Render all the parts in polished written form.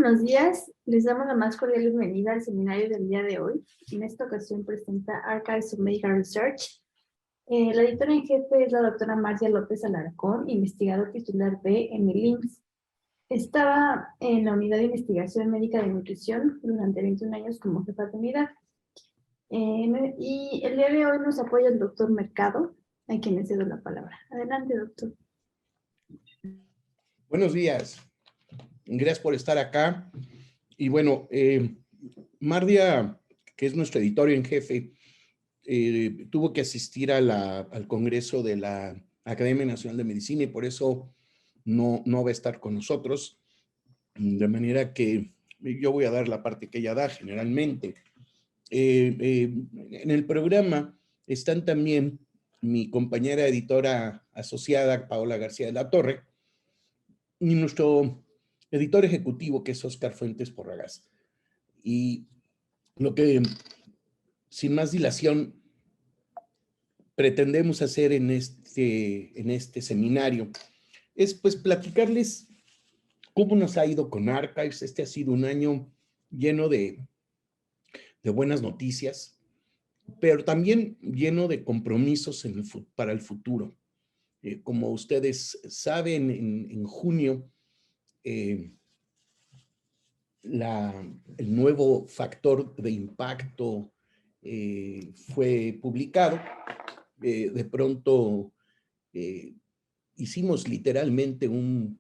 buenos días. Les damos la más cordial bienvenida al seminario del día de hoy. En esta ocasión presenta Archives of Medical Research. La editora en jefe es la doctora Marcia López Alarcón, investigador titular B en el IMSS. Estaba en la unidad de investigación médica de nutrición durante 21 años como jefa de unidad. Y el día de hoy nos apoya el doctor Mercado, a quien le cedo la palabra. Adelante, doctor. Buenos días. Gracias por estar acá. Y bueno, Mardia, que es nuestro editorio en jefe, tuvo que asistir al Congreso de la Academia Nacional de Medicina y por eso no va a estar con nosotros. De manera que yo voy a dar la parte que ella da generalmente. En el programa están también mi compañera editora asociada, Paola García de la Torre, y nuestro editor ejecutivo, que es Óscar Fuentes Porragas. Y lo que, sin más dilación, pretendemos hacer en este seminario es pues platicarles cómo nos ha ido con Archives. Este ha sido un año lleno de buenas noticias, pero también lleno de compromisos para el futuro. Como ustedes saben, en junio, el nuevo factor de impacto fue publicado. De pronto hicimos literalmente un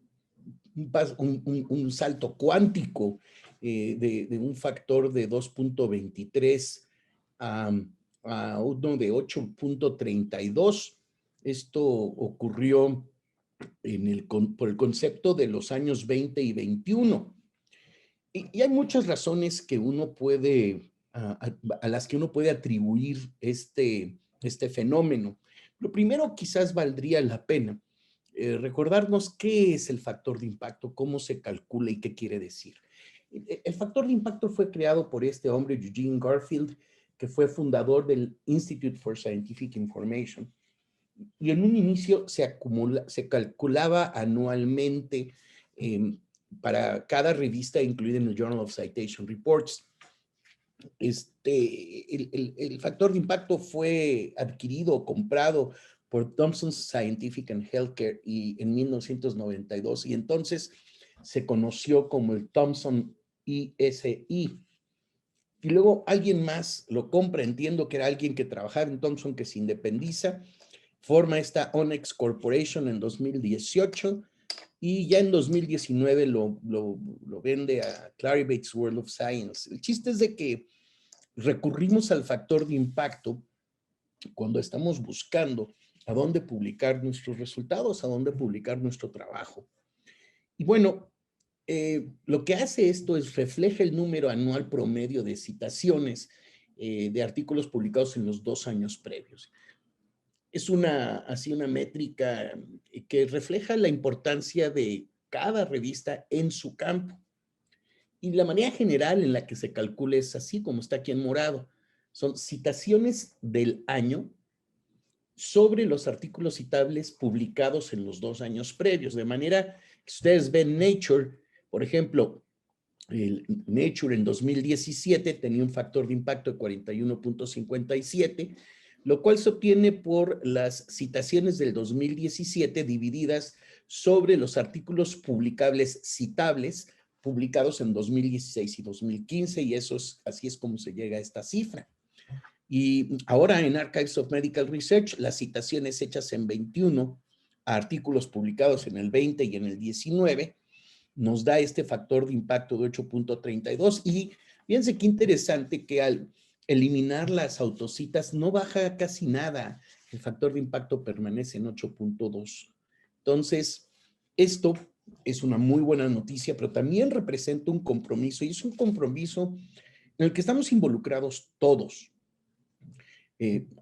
salto cuántico de un factor de 2.23 a uno de 8.32. Esto ocurrió por el concepto de los años 20 y 21. Y hay muchas razones que uno puede, a las que uno puede atribuir este fenómeno. Lo primero, quizás valdría la pena recordarnos qué es el factor de impacto, cómo se calcula y qué quiere decir. El factor de impacto fue creado por este hombre, Eugene Garfield, que fue fundador del Institute for Scientific Information. Y en un inicio se calculaba anualmente para cada revista incluida en el Journal of Citation Reports. El factor de impacto fue adquirido o comprado por Thomson Scientific and Healthcare en 1992 y entonces se conoció como el Thomson ESI. Y luego alguien más lo compra, entiendo que era alguien que trabajaba en Thomson que se independiza, forma esta Onex Corporation en 2018 y ya en 2019 lo vende a Clarivate's World of Science. El chiste es de que recurrimos al factor de impacto cuando estamos buscando a dónde publicar nuestros resultados, a dónde publicar nuestro trabajo. Y bueno, lo que hace esto es refleja el número anual promedio de citaciones de artículos publicados en los 2 años previos. Es así una métrica que refleja la importancia de cada revista en su campo. Y la manera general en la que se calcula es así, como está aquí en morado. Son citaciones del año sobre los artículos citables publicados en los 2 años previos. De manera que ustedes ven Nature, por ejemplo, Nature en 2017 tenía un factor de impacto de 41.57, lo cual se obtiene por las citaciones del 2017 divididas sobre los artículos publicables citables publicados en 2016 y 2015, y así es como se llega a esta cifra. Y ahora en Archives of Medical Research, las citaciones hechas en 21 a artículos publicados en el 20 y en el 19 nos da este factor de impacto de 8.32. Y fíjense qué interesante que al eliminar las autocitas no baja casi nada. El factor de impacto permanece en 8.2. Entonces, esto es una muy buena noticia, pero también representa un compromiso, y es un compromiso en el que estamos involucrados todos.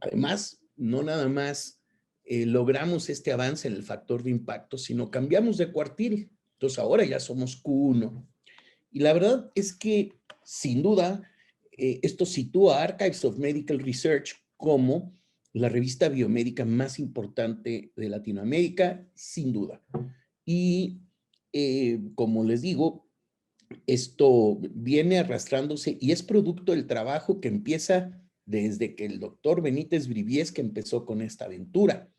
Además, no nada más logramos este avance en el factor de impacto, sino cambiamos de cuartil. Entonces ahora ya somos Q1. Y la verdad es que, sin duda, esto sitúa a Archives of Medical Research como la revista biomédica más importante de Latinoamérica, sin duda. Y como les digo, esto viene arrastrándose y es producto del trabajo que empieza desde que el doctor Benítez Briviesca empezó con esta aventura.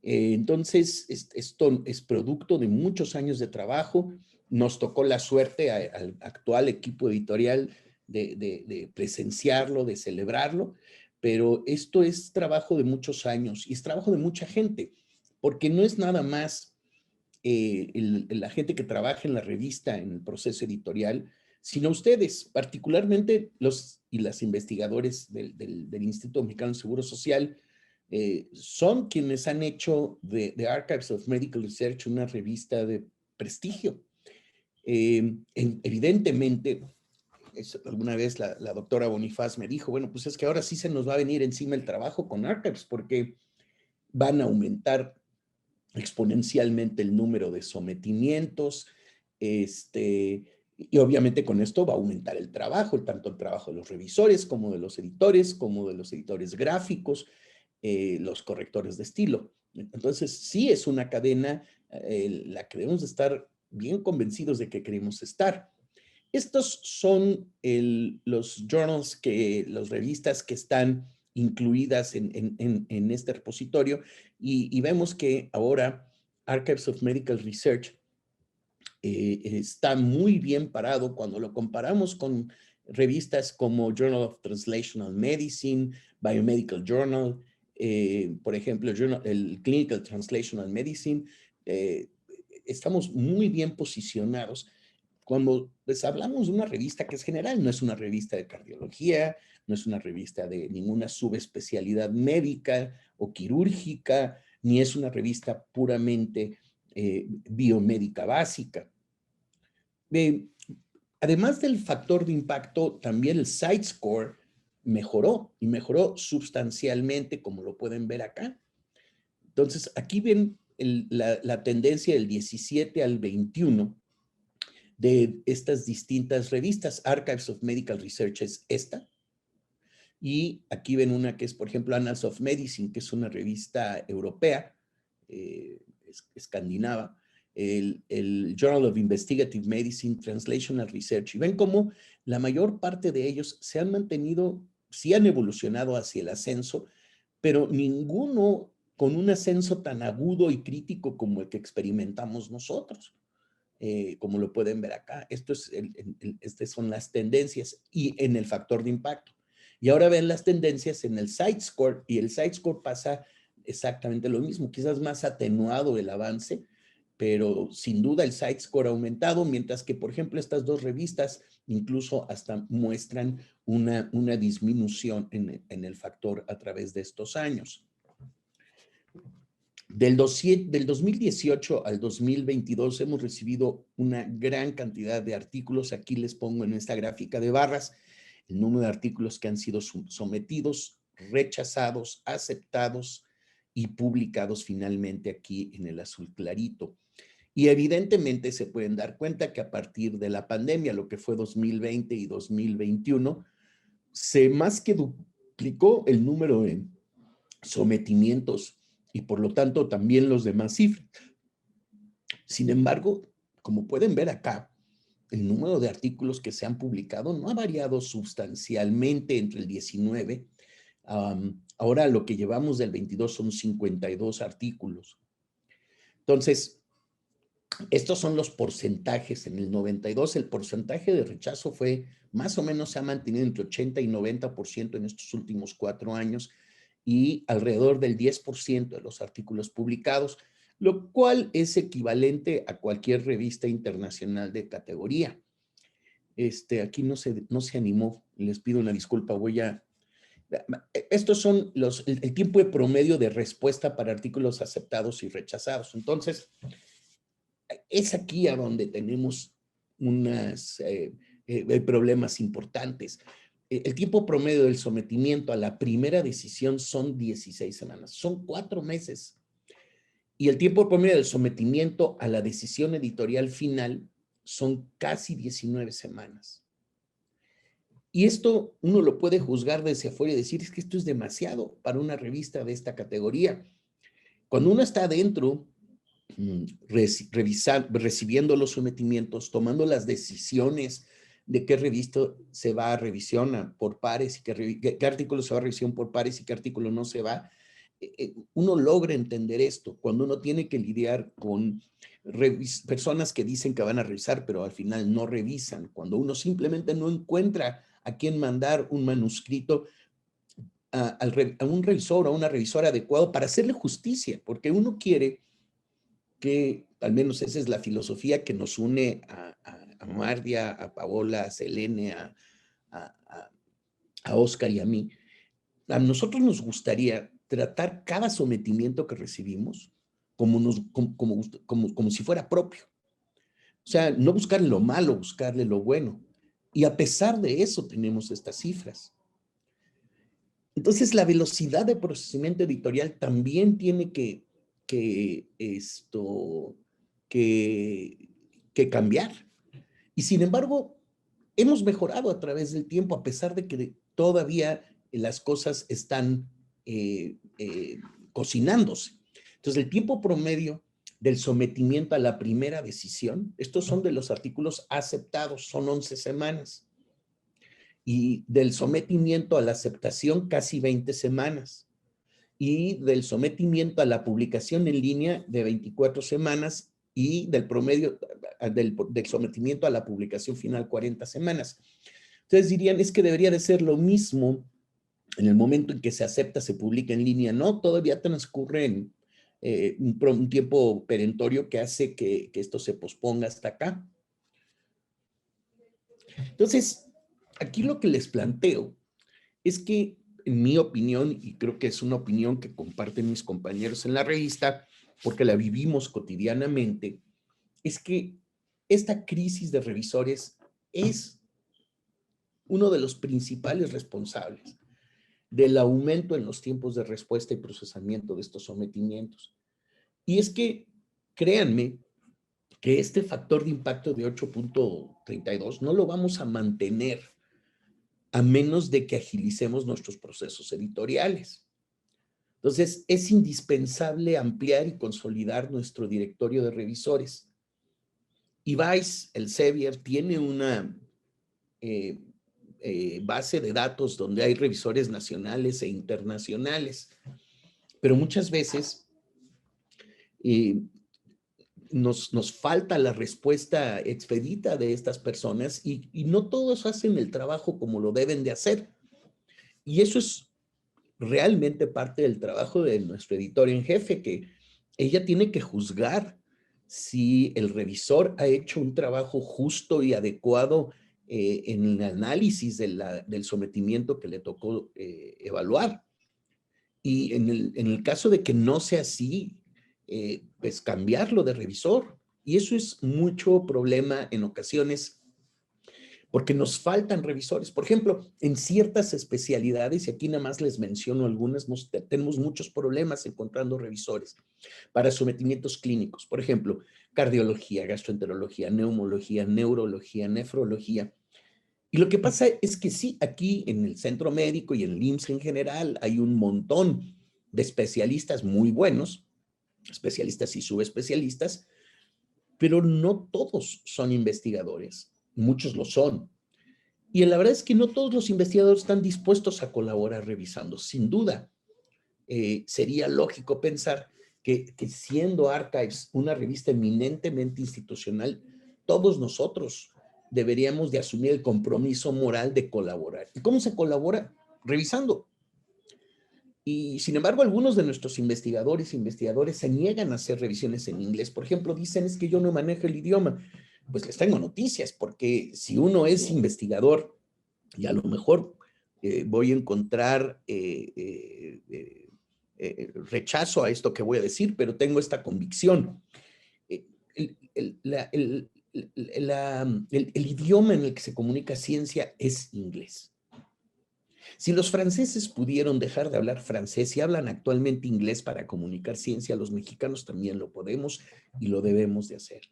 Entonces, esto es producto de muchos años de trabajo. Nos tocó la suerte al actual equipo editorial de presenciarlo, de celebrarlo, pero esto es trabajo de muchos años y es trabajo de mucha gente, porque no es nada más la gente que trabaja en la revista, en el proceso editorial, sino ustedes, particularmente los y las investigadores del Instituto Mexicano de Seguro Social, son quienes han hecho de Archives of Medical Research una revista de prestigio. Evidentemente, alguna vez la doctora Bonifaz me dijo, bueno, pues es que ahora sí se nos va a venir encima el trabajo con Archives porque van a aumentar exponencialmente el número de sometimientos, y obviamente con esto va a aumentar el trabajo, tanto el trabajo de los revisores como de los editores gráficos, los correctores de estilo. Entonces, sí es una cadena la que debemos estar bien convencidos de que queremos estar. Estos son los journals, las revistas que están incluidas en este repositorio y vemos que ahora Archives of Medical Research está muy bien parado cuando lo comparamos con revistas como Journal of Translational Medicine, Biomedical Journal, por ejemplo, el Clinical Translational Medicine. Estamos muy bien posicionados cuando pues, hablamos de una revista que es general, no es una revista de cardiología, no es una revista de ninguna subespecialidad médica o quirúrgica, ni es una revista puramente biomédica básica. Además del factor de impacto, también el site score mejoró y mejoró sustancialmente, como lo pueden ver acá. Entonces, aquí ven la tendencia del 17 al 21 de estas distintas revistas. Archives of Medical Research es esta. Y aquí ven una que es, por ejemplo, Annals of Medicine, que es una revista europea, escandinava. El Journal of Investigative Medicine, Translational Research. Y ven cómo la mayor parte de ellos se han mantenido, sí han evolucionado hacia el ascenso, pero ninguno con un ascenso tan agudo y crítico como el que experimentamos nosotros. Como lo pueden ver acá. Estas son las tendencias y en el factor de impacto. Y ahora ven las tendencias en el site score y el site score pasa exactamente lo mismo, quizás más atenuado el avance, pero sin duda el site score ha aumentado, mientras que, por ejemplo, estas dos revistas incluso hasta muestran una disminución en el factor a través de estos años. Del 2018 al 2022 hemos recibido una gran cantidad de artículos. Aquí les pongo en esta gráfica de barras el número de artículos que han sido sometidos, rechazados, aceptados y publicados finalmente aquí en el azul clarito. Y evidentemente se pueden dar cuenta que a partir de la pandemia, lo que fue 2020 y 2021, se más que duplicó el número de sometimientos y por lo tanto también los demás cifras. Sin embargo, como pueden ver acá, el número de artículos que se han publicado no ha variado sustancialmente entre el 19. Ahora lo que llevamos del 22 son 52 artículos. Entonces, estos son los porcentajes. En el 92 el porcentaje de rechazo fue más o menos se ha mantenido entre 80 y 90% en estos últimos 4 años y alrededor del 10% de los artículos publicados, lo cual es equivalente a cualquier revista internacional de categoría. Aquí no se animó, les pido una disculpa, estos son el tiempo de promedio de respuesta para artículos aceptados y rechazados. Entonces, es aquí a donde tenemos unos problemas importantes. El tiempo promedio del sometimiento a la primera decisión son 16 semanas, son 4 meses. Y el tiempo promedio del sometimiento a la decisión editorial final son casi 19 semanas. Y esto uno lo puede juzgar desde afuera y decir, es que esto es demasiado para una revista de esta categoría. Cuando uno está adentro, recibiendo los sometimientos, tomando las decisiones de qué revista se va a revisión por pares y qué artículo se va a revisión por pares y qué artículo no se va. Uno logra entender esto cuando uno tiene que lidiar con personas que dicen que van a revisar, pero al final no revisan, cuando uno simplemente no encuentra a quién mandar un manuscrito a un revisor o a una revisora adecuado para hacerle justicia, porque uno quiere que, al menos esa es la filosofía que nos une a Mardia, a Paola, a Selene, a Oscar y a mí. A nosotros nos gustaría tratar cada sometimiento que recibimos como si fuera propio. O sea, no buscarle lo malo, buscarle lo bueno. Y a pesar de eso tenemos estas cifras. Entonces, la velocidad de procesamiento editorial también tiene que cambiar. Y sin embargo, hemos mejorado a través del tiempo, a pesar de que todavía las cosas están cocinándose. Entonces, el tiempo promedio del sometimiento a la primera decisión, estos son de los artículos aceptados, son 11 semanas. Y del sometimiento a la aceptación, casi 20 semanas. Y del sometimiento a la publicación en línea, de 24 semanas. Y del promedio del sometimiento a la publicación final, 40 semanas. Entonces dirían, es que debería de ser lo mismo en el momento en que se acepta, se publica en línea. No, todavía transcurre un tiempo perentorio que hace que esto se posponga hasta acá. Entonces, aquí lo que les planteo es que, en mi opinión, y creo que es una opinión que comparten mis compañeros en la revista, porque la vivimos cotidianamente, es que esta crisis de revisores es uno de los principales responsables del aumento en los tiempos de respuesta y procesamiento de estos sometimientos. Y es que, créanme, que este factor de impacto de 8.32 no lo vamos a mantener a menos de que agilicemos nuestros procesos editoriales. Entonces, es indispensable ampliar y consolidar nuestro directorio de revisores. Y Vice, el Sevier, tiene una base de datos donde hay revisores nacionales e internacionales, pero muchas veces nos falta la respuesta expedita de estas personas y no todos hacen el trabajo como lo deben de hacer. Y eso es realmente parte del trabajo de nuestro editor en jefe, que ella tiene que juzgar si el revisor ha hecho un trabajo justo y adecuado en el análisis del sometimiento que le tocó evaluar. Y en el caso de que no sea así, pues cambiarlo de revisor. Y eso es mucho problema en ocasiones porque nos faltan revisores. Por ejemplo, en ciertas especialidades, y aquí nada más les menciono algunas, tenemos muchos problemas encontrando revisores para sometimientos clínicos. Por ejemplo, cardiología, gastroenterología, neumología, neurología, nefrología. Y lo que pasa es que sí, aquí en el centro médico y en el IMSS en general hay un montón de especialistas muy buenos, especialistas y subespecialistas, pero no todos son investigadores. Muchos lo son. Y la verdad es que no todos los investigadores están dispuestos a colaborar revisando. Sin duda, sería lógico pensar que siendo Archives una revista eminentemente institucional, todos nosotros deberíamos de asumir el compromiso moral de colaborar. ¿Y cómo se colabora? Revisando. Y sin embargo, algunos de nuestros investigadores e investigadores se niegan a hacer revisiones en inglés. Por ejemplo, dicen, es que yo no manejo el idioma. Pues les tengo noticias, porque si uno es investigador y a lo mejor voy a encontrar rechazo a esto que voy a decir, pero tengo esta convicción. El idioma en el que se comunica ciencia es inglés. Si los franceses pudieron dejar de hablar francés y hablan actualmente inglés para comunicar ciencia, los mexicanos también lo podemos y lo debemos de hacer.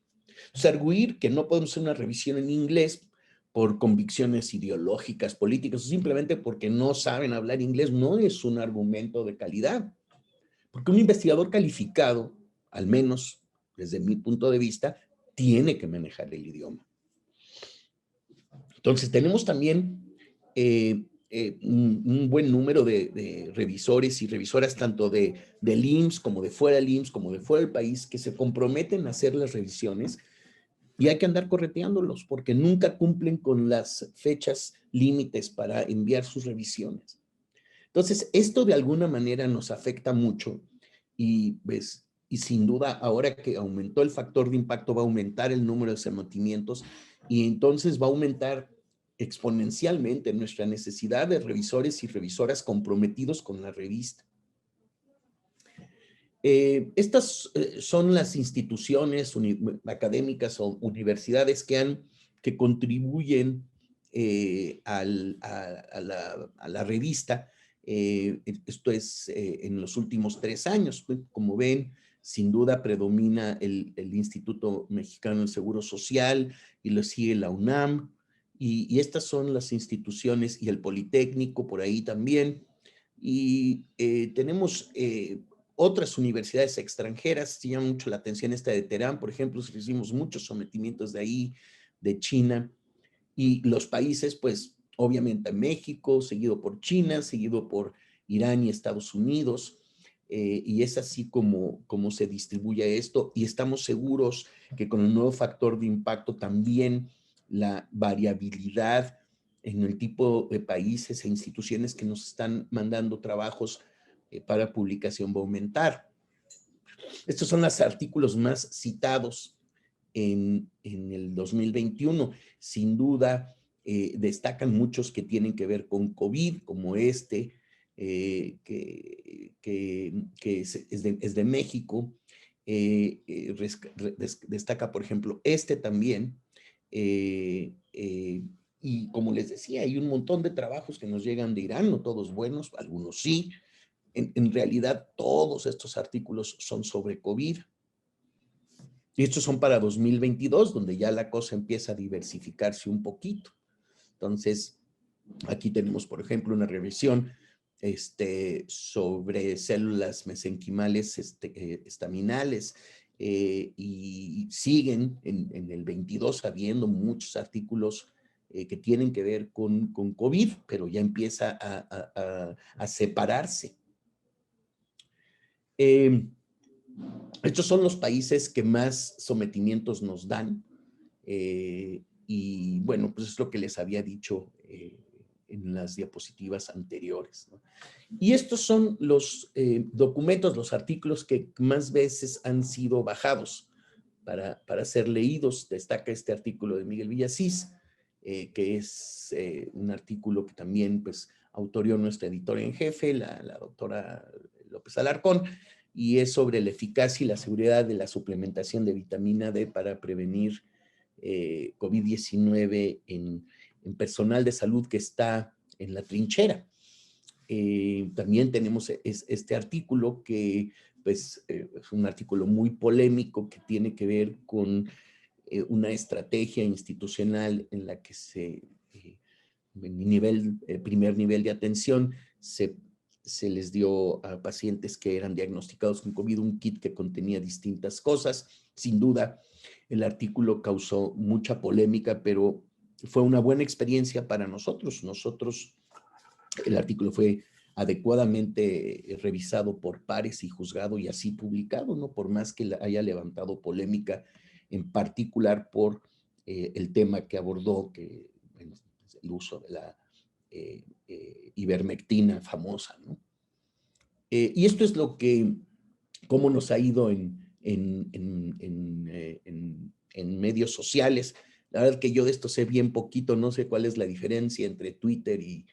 Entonces, arguir que no podemos hacer una revisión en inglés por convicciones ideológicas, políticas, o simplemente porque no saben hablar inglés, no es un argumento de calidad. Porque un investigador calificado, al menos desde mi punto de vista, tiene que manejar el idioma. Entonces, tenemos también un buen número de revisores y revisoras, tanto del IMSS como de fuera del IMSS, como de fuera del país, que se comprometen a hacer las revisiones y hay que andar correteándolos porque nunca cumplen con las fechas límites para enviar sus revisiones. Entonces, esto de alguna manera nos afecta mucho y, pues, y sin duda, ahora que aumentó el factor de impacto, va a aumentar el número de sometimientos y entonces va a aumentar exponencialmente nuestra necesidad de revisores y revisoras comprometidos con la revista. Estas son las instituciones académicas o universidades que contribuyen a la revista. Esto es en los últimos 3 años. Como ven, sin duda predomina el Instituto Mexicano del Seguro Social y lo sigue la UNAM. Y estas son las instituciones y el Politécnico por ahí también. Y tenemos otras universidades extranjeras. Se llama mucho la atención esta de Teherán, por ejemplo, recibimos muchos sometimientos de ahí, de China, y los países, pues, obviamente México, seguido por China, seguido por Irán y Estados Unidos, y es así como se distribuye esto, y estamos seguros que con el nuevo factor de impacto también la variabilidad en el tipo de países e instituciones que nos están mandando trabajos para publicación va a aumentar. Estos son los artículos más citados en el 2021. Sin duda, destacan muchos que tienen que ver con COVID, como este, que es de México. Destaca, por ejemplo, este también. Y como les decía, hay un montón de trabajos que nos llegan de Irán, no todos buenos, algunos sí. En realidad, todos estos artículos son sobre COVID. Y estos son para 2022, donde ya la cosa empieza a diversificarse un poquito. Entonces, aquí tenemos, por ejemplo, una revisión sobre células mesenquimales estaminales, y siguen en el 22 habiendo muchos artículos que tienen que ver con COVID, pero ya empieza a separarse. Estos son los países que más sometimientos nos dan, y bueno, pues es lo que les había dicho en las diapositivas anteriores, ¿no? Y estos son los documentos, los artículos que más veces han sido bajados para ser leídos. Destaca este artículo de Miguel Villasís, que es un artículo que también pues autorió nuestra editora en jefe, la doctora López Alarcón, y es sobre la eficacia y la seguridad de la suplementación de vitamina D para prevenir COVID-19 en personal de salud que está en la trinchera. También tenemos este artículo que pues, es un artículo muy polémico que tiene que ver con una estrategia institucional en la que en primer nivel de atención se les dio a pacientes que eran diagnosticados con COVID un kit que contenía distintas cosas. Sin duda, el artículo causó mucha polémica, pero fue una buena experiencia para nosotros. El artículo fue adecuadamente revisado por pares y juzgado y así publicado, ¿no? Por más que haya levantado polémica, en particular por el tema que abordó, que bueno, el uso de la ivermectina famosa, ¿no? Y esto es cómo nos ha ido en medios sociales. La verdad que yo de esto sé bien poquito, no sé cuál es la diferencia entre Twitter y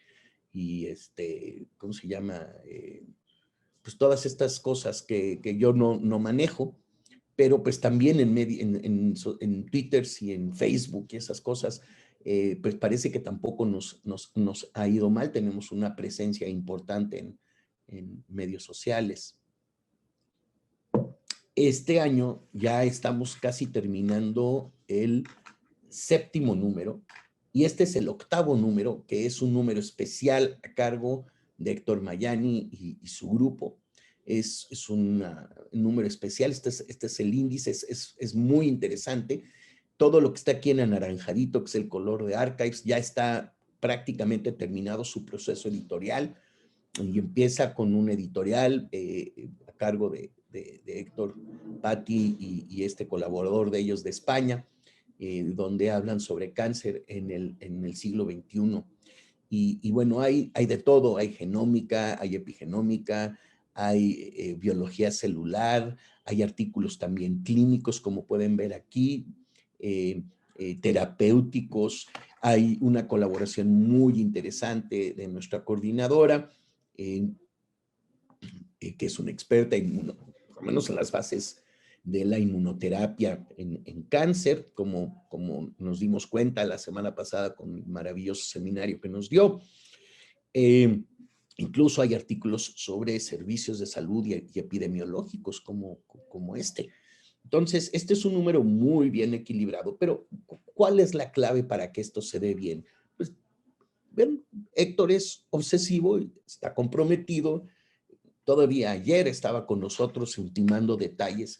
¿cómo se llama? Pues todas estas cosas que yo no manejo, pero pues también en Twitter y en Facebook y esas cosas, pues parece que tampoco nos ha ido mal. Tenemos una presencia importante en medios sociales. Este año ya estamos casi terminando el 7º número y este es el 8º número, que es un número especial a cargo de Héctor Mayani y su grupo. Es un número especial, este es el índice, es muy interesante. Todo lo que está aquí en anaranjadito, que es el color de Archives, ya está prácticamente terminado su proceso editorial y empieza con un editorial a cargo de Héctor Patti y este colaborador de ellos de España, donde hablan sobre cáncer en el siglo XXI. Y bueno, hay de todo, hay genómica, hay epigenómica, hay biología celular, hay artículos también clínicos, como pueden ver aquí, terapéuticos, hay una colaboración muy interesante de nuestra coordinadora, que es una experta por lo menos en las bases de la inmunoterapia en cáncer, como nos dimos cuenta la semana pasada con el maravilloso seminario que nos dio. Incluso hay artículos sobre servicios de salud y epidemiológicos como este. Entonces, este es un número muy bien equilibrado, pero ¿cuál es la clave para que esto se dé bien? Pues, ven, Héctor es obsesivo, está comprometido. Todavía ayer estaba con nosotros ultimando detalles.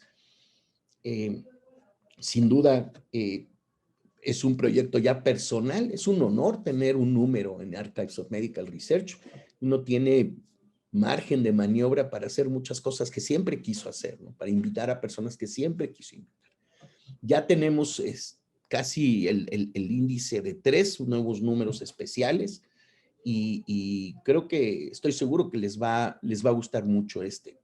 Sin duda, es un proyecto ya personal, es un honor tener un número en Archives of Medical Research. Uno tiene margen de maniobra para hacer muchas cosas que siempre quiso hacer, ¿no? Para invitar a personas que siempre quiso invitar. Ya tenemos casi el índice de 3 nuevos números especiales y creo que estoy seguro que les va a gustar mucho este.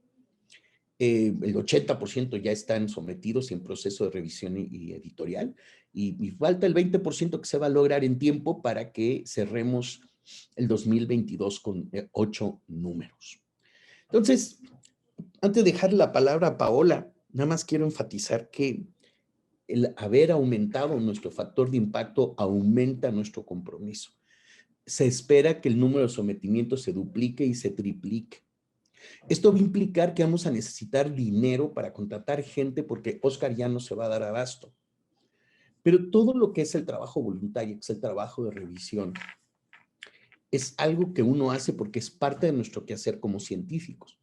El 80% ya están sometidos en proceso de revisión y editorial y falta el 20% que se va a lograr en tiempo para que cerremos el 2022 con 8 números. Entonces, antes de dejar la palabra a Paola, nada más quiero enfatizar que el haber aumentado nuestro factor de impacto aumenta nuestro compromiso. Se espera que el número de sometimientos se duplique y se triplique. Esto va a implicar que vamos a necesitar dinero para contratar gente porque Oscar ya no se va a dar abasto. Pero todo lo que es el trabajo voluntario, que es el trabajo de revisión, es algo que uno hace porque es parte de nuestro quehacer como científicos.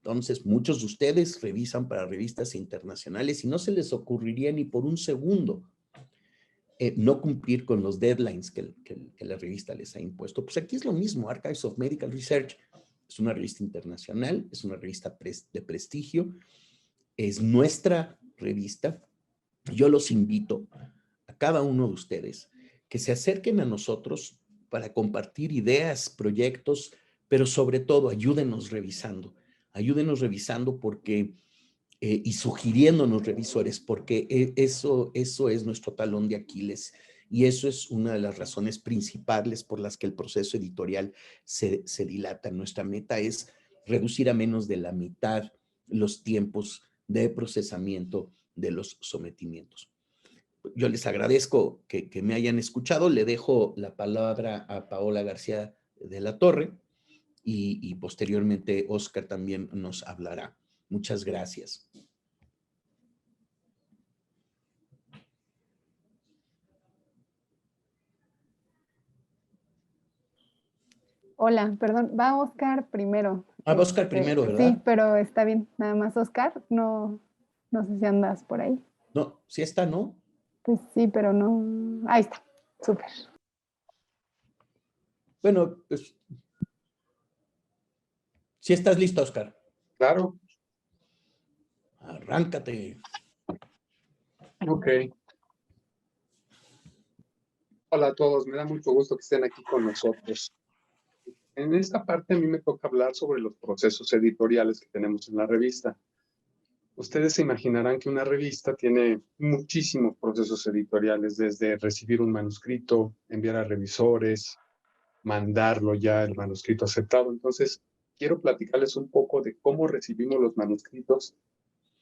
Entonces, muchos de ustedes revisan para revistas internacionales y no se les ocurriría ni por un segundo no cumplir con los deadlines que la revista les ha impuesto. Pues aquí es lo mismo. Archives of Medical Research es una revista internacional, es una revista de prestigio, es nuestra revista. Yo los invito a cada uno de ustedes que se acerquen a nosotros para compartir ideas, proyectos, pero sobre todo ayúdenos revisando porque y sugiriéndonos revisores, porque eso es nuestro talón de Aquiles y eso es una de las razones principales por las que el proceso editorial se dilata. Nuestra meta es reducir a menos de la mitad los tiempos de procesamiento de los sometimientos. Yo les agradezco que me hayan escuchado. Le dejo la palabra a Paola García de la Torre y posteriormente Oscar también nos hablará. Muchas gracias. Hola, perdón, va Oscar primero. Va Oscar primero, ¿verdad? Sí, pero está bien, nada más Oscar, no sé si andas por ahí. No, sí está, ¿no? Pues sí, pero no. Ahí está, súper. Bueno, pues. ¿Sí estás listo, Oscar? Claro. Arráncate. Ok. Hola a todos, me da mucho gusto que estén aquí con nosotros. En esta parte a mí me toca hablar sobre los procesos editoriales que tenemos en la revista. Ustedes se imaginarán que una revista tiene muchísimos procesos editoriales, desde recibir un manuscrito, enviar a revisores, mandarlo ya el manuscrito aceptado. Entonces, quiero platicarles un poco de cómo recibimos los manuscritos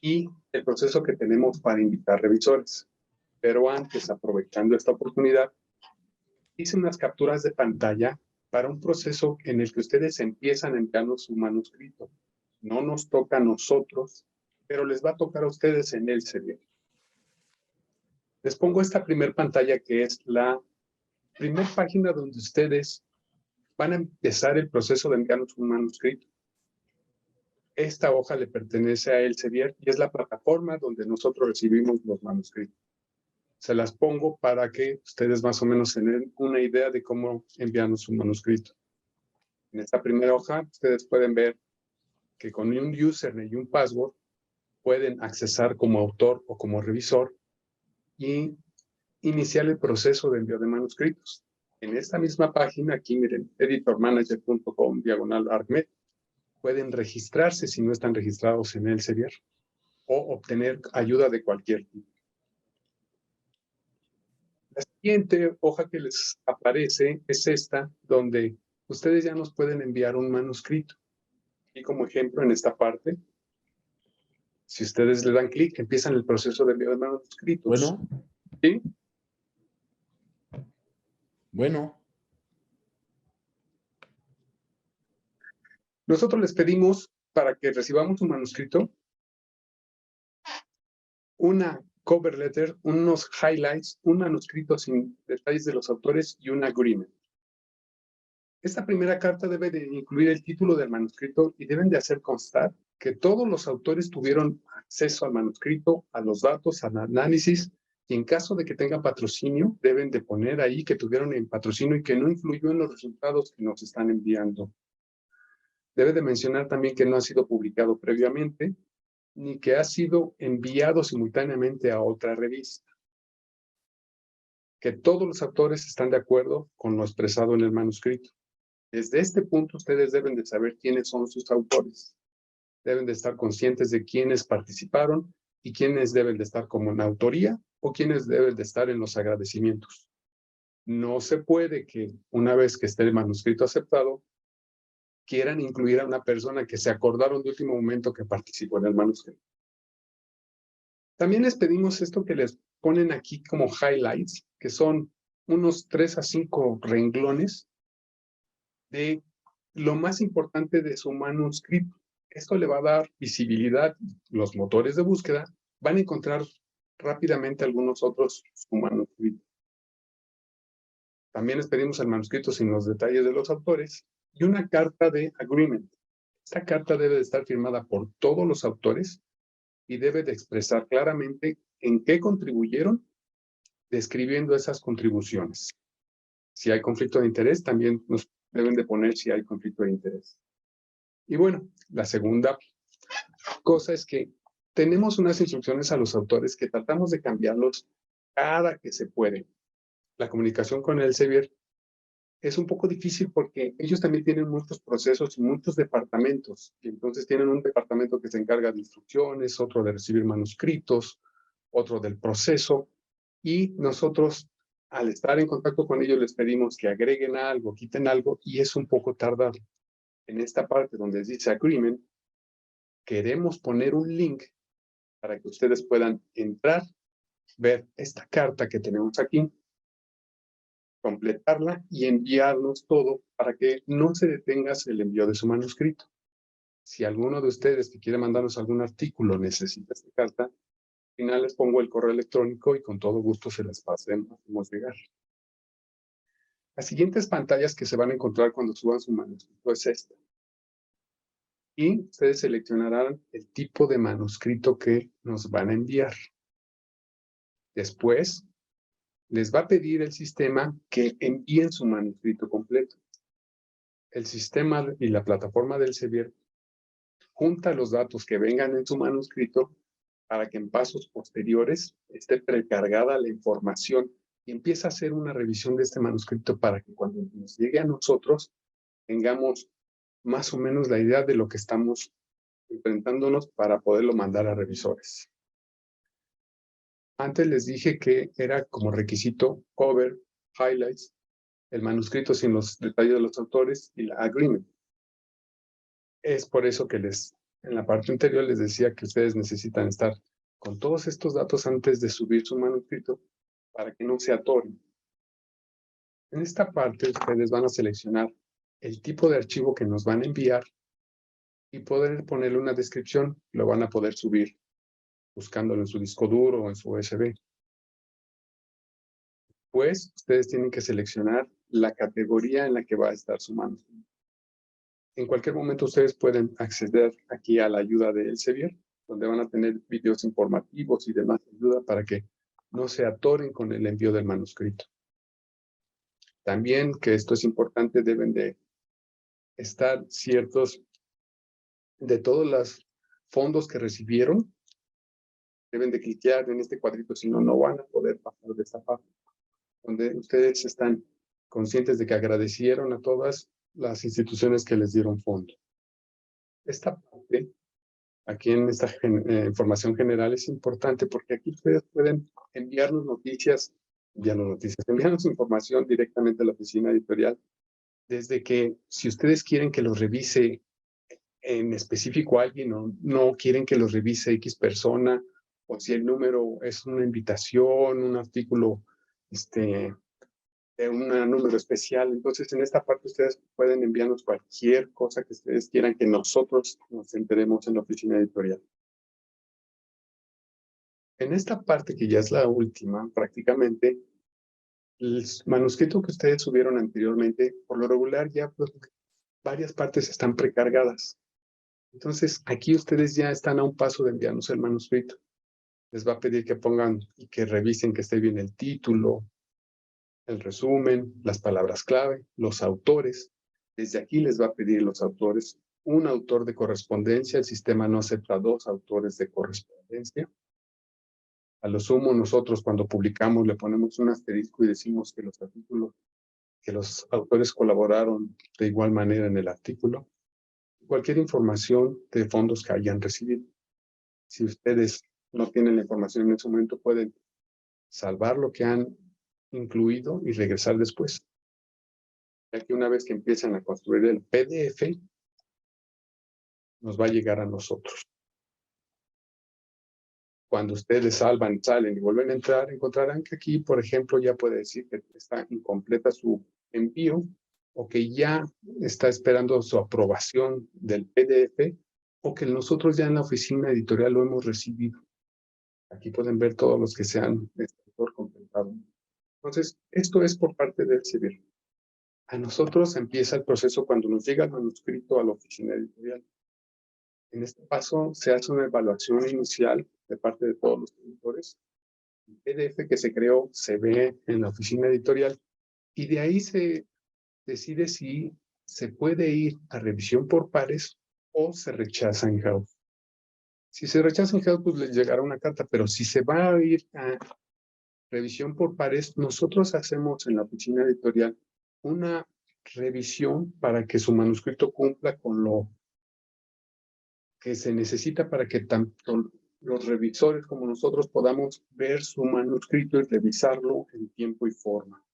y el proceso que tenemos para invitar revisores. Pero antes, aprovechando esta oportunidad, hice unas capturas de pantalla para un proceso en el que ustedes empiezan a enviarnos su manuscrito. No nos toca a nosotros, pero les va a tocar a ustedes en el serial. Les pongo esta primer pantalla que es la primera página donde ustedes van a empezar el proceso de enviarnos un manuscrito. esta hoja le pertenece a Elsevier y es la plataforma donde nosotros recibimos los manuscritos. Se las pongo para que ustedes más o menos tengan una idea de cómo enviarnos un manuscrito. En esta primera hoja, ustedes pueden ver que con un username y un password pueden accesar como autor o como revisor y iniciar el proceso de envío de manuscritos. En esta misma página, aquí miren, editormanager.com/ArcMed, pueden registrarse si no están registrados en Elsevier o obtener ayuda de cualquier tipo. La siguiente hoja que les aparece es esta, donde ustedes ya nos pueden enviar un manuscrito. Y como ejemplo, en esta parte, si ustedes le dan clic, empiezan el proceso de envío de manuscritos. Bueno. ¿Sí? Bueno. Nosotros les pedimos, para que recibamos un manuscrito, una cover letter, unos highlights, un manuscrito sin detalles de los autores y un agreement. Esta primera carta debe de incluir el título del manuscrito y deben de hacer constar que todos los autores tuvieron acceso al manuscrito, a los datos, al análisis, y en caso de que tengan patrocinio, deben de poner ahí que tuvieron el patrocinio y que no influyó en los resultados que nos están enviando. Debe de mencionar también que no ha sido publicado previamente, ni que ha sido enviado simultáneamente a otra revista. Que todos los autores están de acuerdo con lo expresado en el manuscrito. Desde este punto, ustedes deben de saber quiénes son sus autores. Deben de estar conscientes de quiénes participaron y quiénes deben de estar como en autoría o quiénes deben de estar en los agradecimientos. No se puede que una vez que esté el manuscrito aceptado, quieran incluir a una persona que se acordaron de último momento que participó en el manuscrito. También les pedimos esto que les ponen aquí como highlights, que son unos 3 a 5 renglones de lo más importante de su manuscrito. Esto le va a dar visibilidad. Los motores de búsqueda van a encontrar rápidamente algunos otros su manuscrito. También les pedimos el manuscrito sin los detalles de los autores y una carta de agreement. Esta carta debe de estar firmada por todos los autores y debe de expresar claramente en qué contribuyeron, describiendo esas contribuciones. Si hay conflicto de interés, también nos deben de poner si hay conflicto de interés. Y bueno, la segunda cosa es que tenemos unas instrucciones a los autores que tratamos de cambiarlos cada que se puede. La comunicación con el Elsevier es un poco difícil porque ellos también tienen muchos procesos y muchos departamentos. Y entonces tienen un departamento que se encarga de instrucciones, otro de recibir manuscritos, otro del proceso. Y nosotros, al estar en contacto con ellos, les pedimos que agreguen algo, quiten algo, y es un poco tardado. En esta parte donde dice agreement, queremos poner un link para que ustedes puedan entrar, ver esta carta que tenemos aquí, completarla y enviarnos todo para que no se detenga el envío de su manuscrito. Si alguno de ustedes que quiere mandarnos algún artículo necesita esta carta, al final les pongo el correo electrónico y con todo gusto se las hacemos llegar. Las siguientes pantallas que se van a encontrar cuando suban su manuscrito es esta. Y ustedes seleccionarán el tipo de manuscrito que nos van a enviar. Después, les va a pedir el sistema que envíen su manuscrito completo. El sistema y la plataforma del Elsevier junta los datos que vengan en su manuscrito para que en pasos posteriores esté precargada la información y empieza a hacer una revisión de este manuscrito para que cuando nos llegue a nosotros tengamos más o menos la idea de lo que estamos enfrentándonos para poderlo mandar a revisores. Antes les dije que era como requisito cover, highlights, el manuscrito sin los detalles de los autores y la agreement. Es por eso que en la parte anterior les decía que ustedes necesitan estar con todos estos datos antes de subir su manuscrito para que no se atoren. En esta parte ustedes van a seleccionar el tipo de archivo que nos van a enviar y poder ponerle una descripción. Lo van a poder subir buscándolo en su disco duro o en su USB. Pues ustedes tienen que seleccionar la categoría en la que va a estar su manuscrito. En cualquier momento ustedes pueden acceder aquí a la ayuda de Elsevier, donde van a tener videos informativos y demás ayuda para que no se atoren con el envío del manuscrito. También, que esto es importante, deben de estar ciertos de todos los fondos que recibieron. Deben de cliquear en este cuadrito, si no, no van a poder pasar de esta parte, donde ustedes están conscientes de que agradecieron a todas las instituciones que les dieron fondos. Esta parte, aquí en esta información general, es importante porque aquí ustedes pueden enviarnos enviarnos información directamente a la oficina editorial, desde que si ustedes quieren que los revise en específico alguien o no quieren que los revise X persona, o si el número es una invitación, un artículo, de un número especial. Entonces, en esta parte ustedes pueden enviarnos cualquier cosa que ustedes quieran que nosotros nos enteremos en la oficina editorial. En esta parte, que ya es la última, prácticamente, el manuscrito que ustedes subieron anteriormente, por lo regular ya varias partes están precargadas. Entonces, aquí ustedes ya están a un paso de enviarnos el manuscrito. Les va a pedir que pongan y que revisen que esté bien el título, el resumen, las palabras clave, los autores. Desde aquí les va a pedir los autores. Un autor de correspondencia. El sistema no acepta 2 autores de correspondencia. A lo sumo, nosotros cuando publicamos le ponemos un asterisco y decimos que los artículos, que los autores colaboraron de igual manera en el artículo. Cualquier información de fondos que hayan recibido. Si ustedes no tienen la información en ese momento, pueden salvar lo que han incluido y regresar después. Ya que una vez que empiezan a construir el PDF, nos va a llegar a nosotros. Cuando ustedes salen y vuelven a entrar, encontrarán que aquí, por ejemplo, ya puede decir que está incompleta su envío o que ya está esperando su aprobación del PDF o que nosotros ya en la oficina editorial lo hemos recibido. Aquí pueden ver todos los que se han completado. Entonces, esto es por parte del Elsevier. A nosotros empieza el proceso cuando nos llega el manuscrito a la oficina editorial. En este paso se hace una evaluación inicial de parte de todos los editores. El PDF que se creó se ve en la oficina editorial y de ahí se decide si se puede ir a revisión por pares o se rechaza en Help. Si se rechaza en Help, pues les llegará una carta, pero si se va a ir a revisión por pares, nosotros hacemos en la oficina editorial una revisión para que su manuscrito cumpla con lo que se necesita para que tanto los revisores como nosotros podamos ver su manuscrito y revisarlo en tiempo y forma.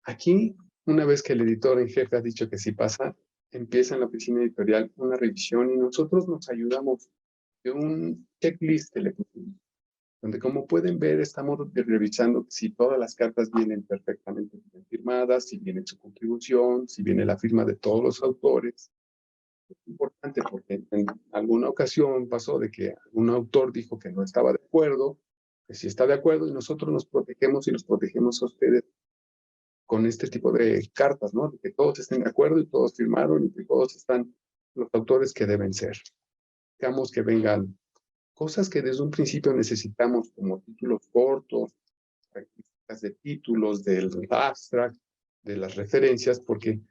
Aquí, una vez que el editor en jefe ha dicho que sí pasa, empieza en la oficina editorial una revisión y nosotros nos ayudamos de un checklist que le pusimos, donde como pueden ver estamos revisando si todas las cartas vienen perfectamente firmadas, si viene su contribución, si viene la firma de todos los autores. Es importante porque en alguna ocasión pasó de que un autor dijo que no estaba de acuerdo, que sí está de acuerdo y nosotros nos protegemos y los protegemos a ustedes con este tipo de cartas, ¿no? De que todos estén de acuerdo y todos firmaron y que todos están los autores que deben ser. Digamos que vengan cosas que desde un principio necesitamos como títulos cortos, características de títulos, del abstract, de las referencias, porque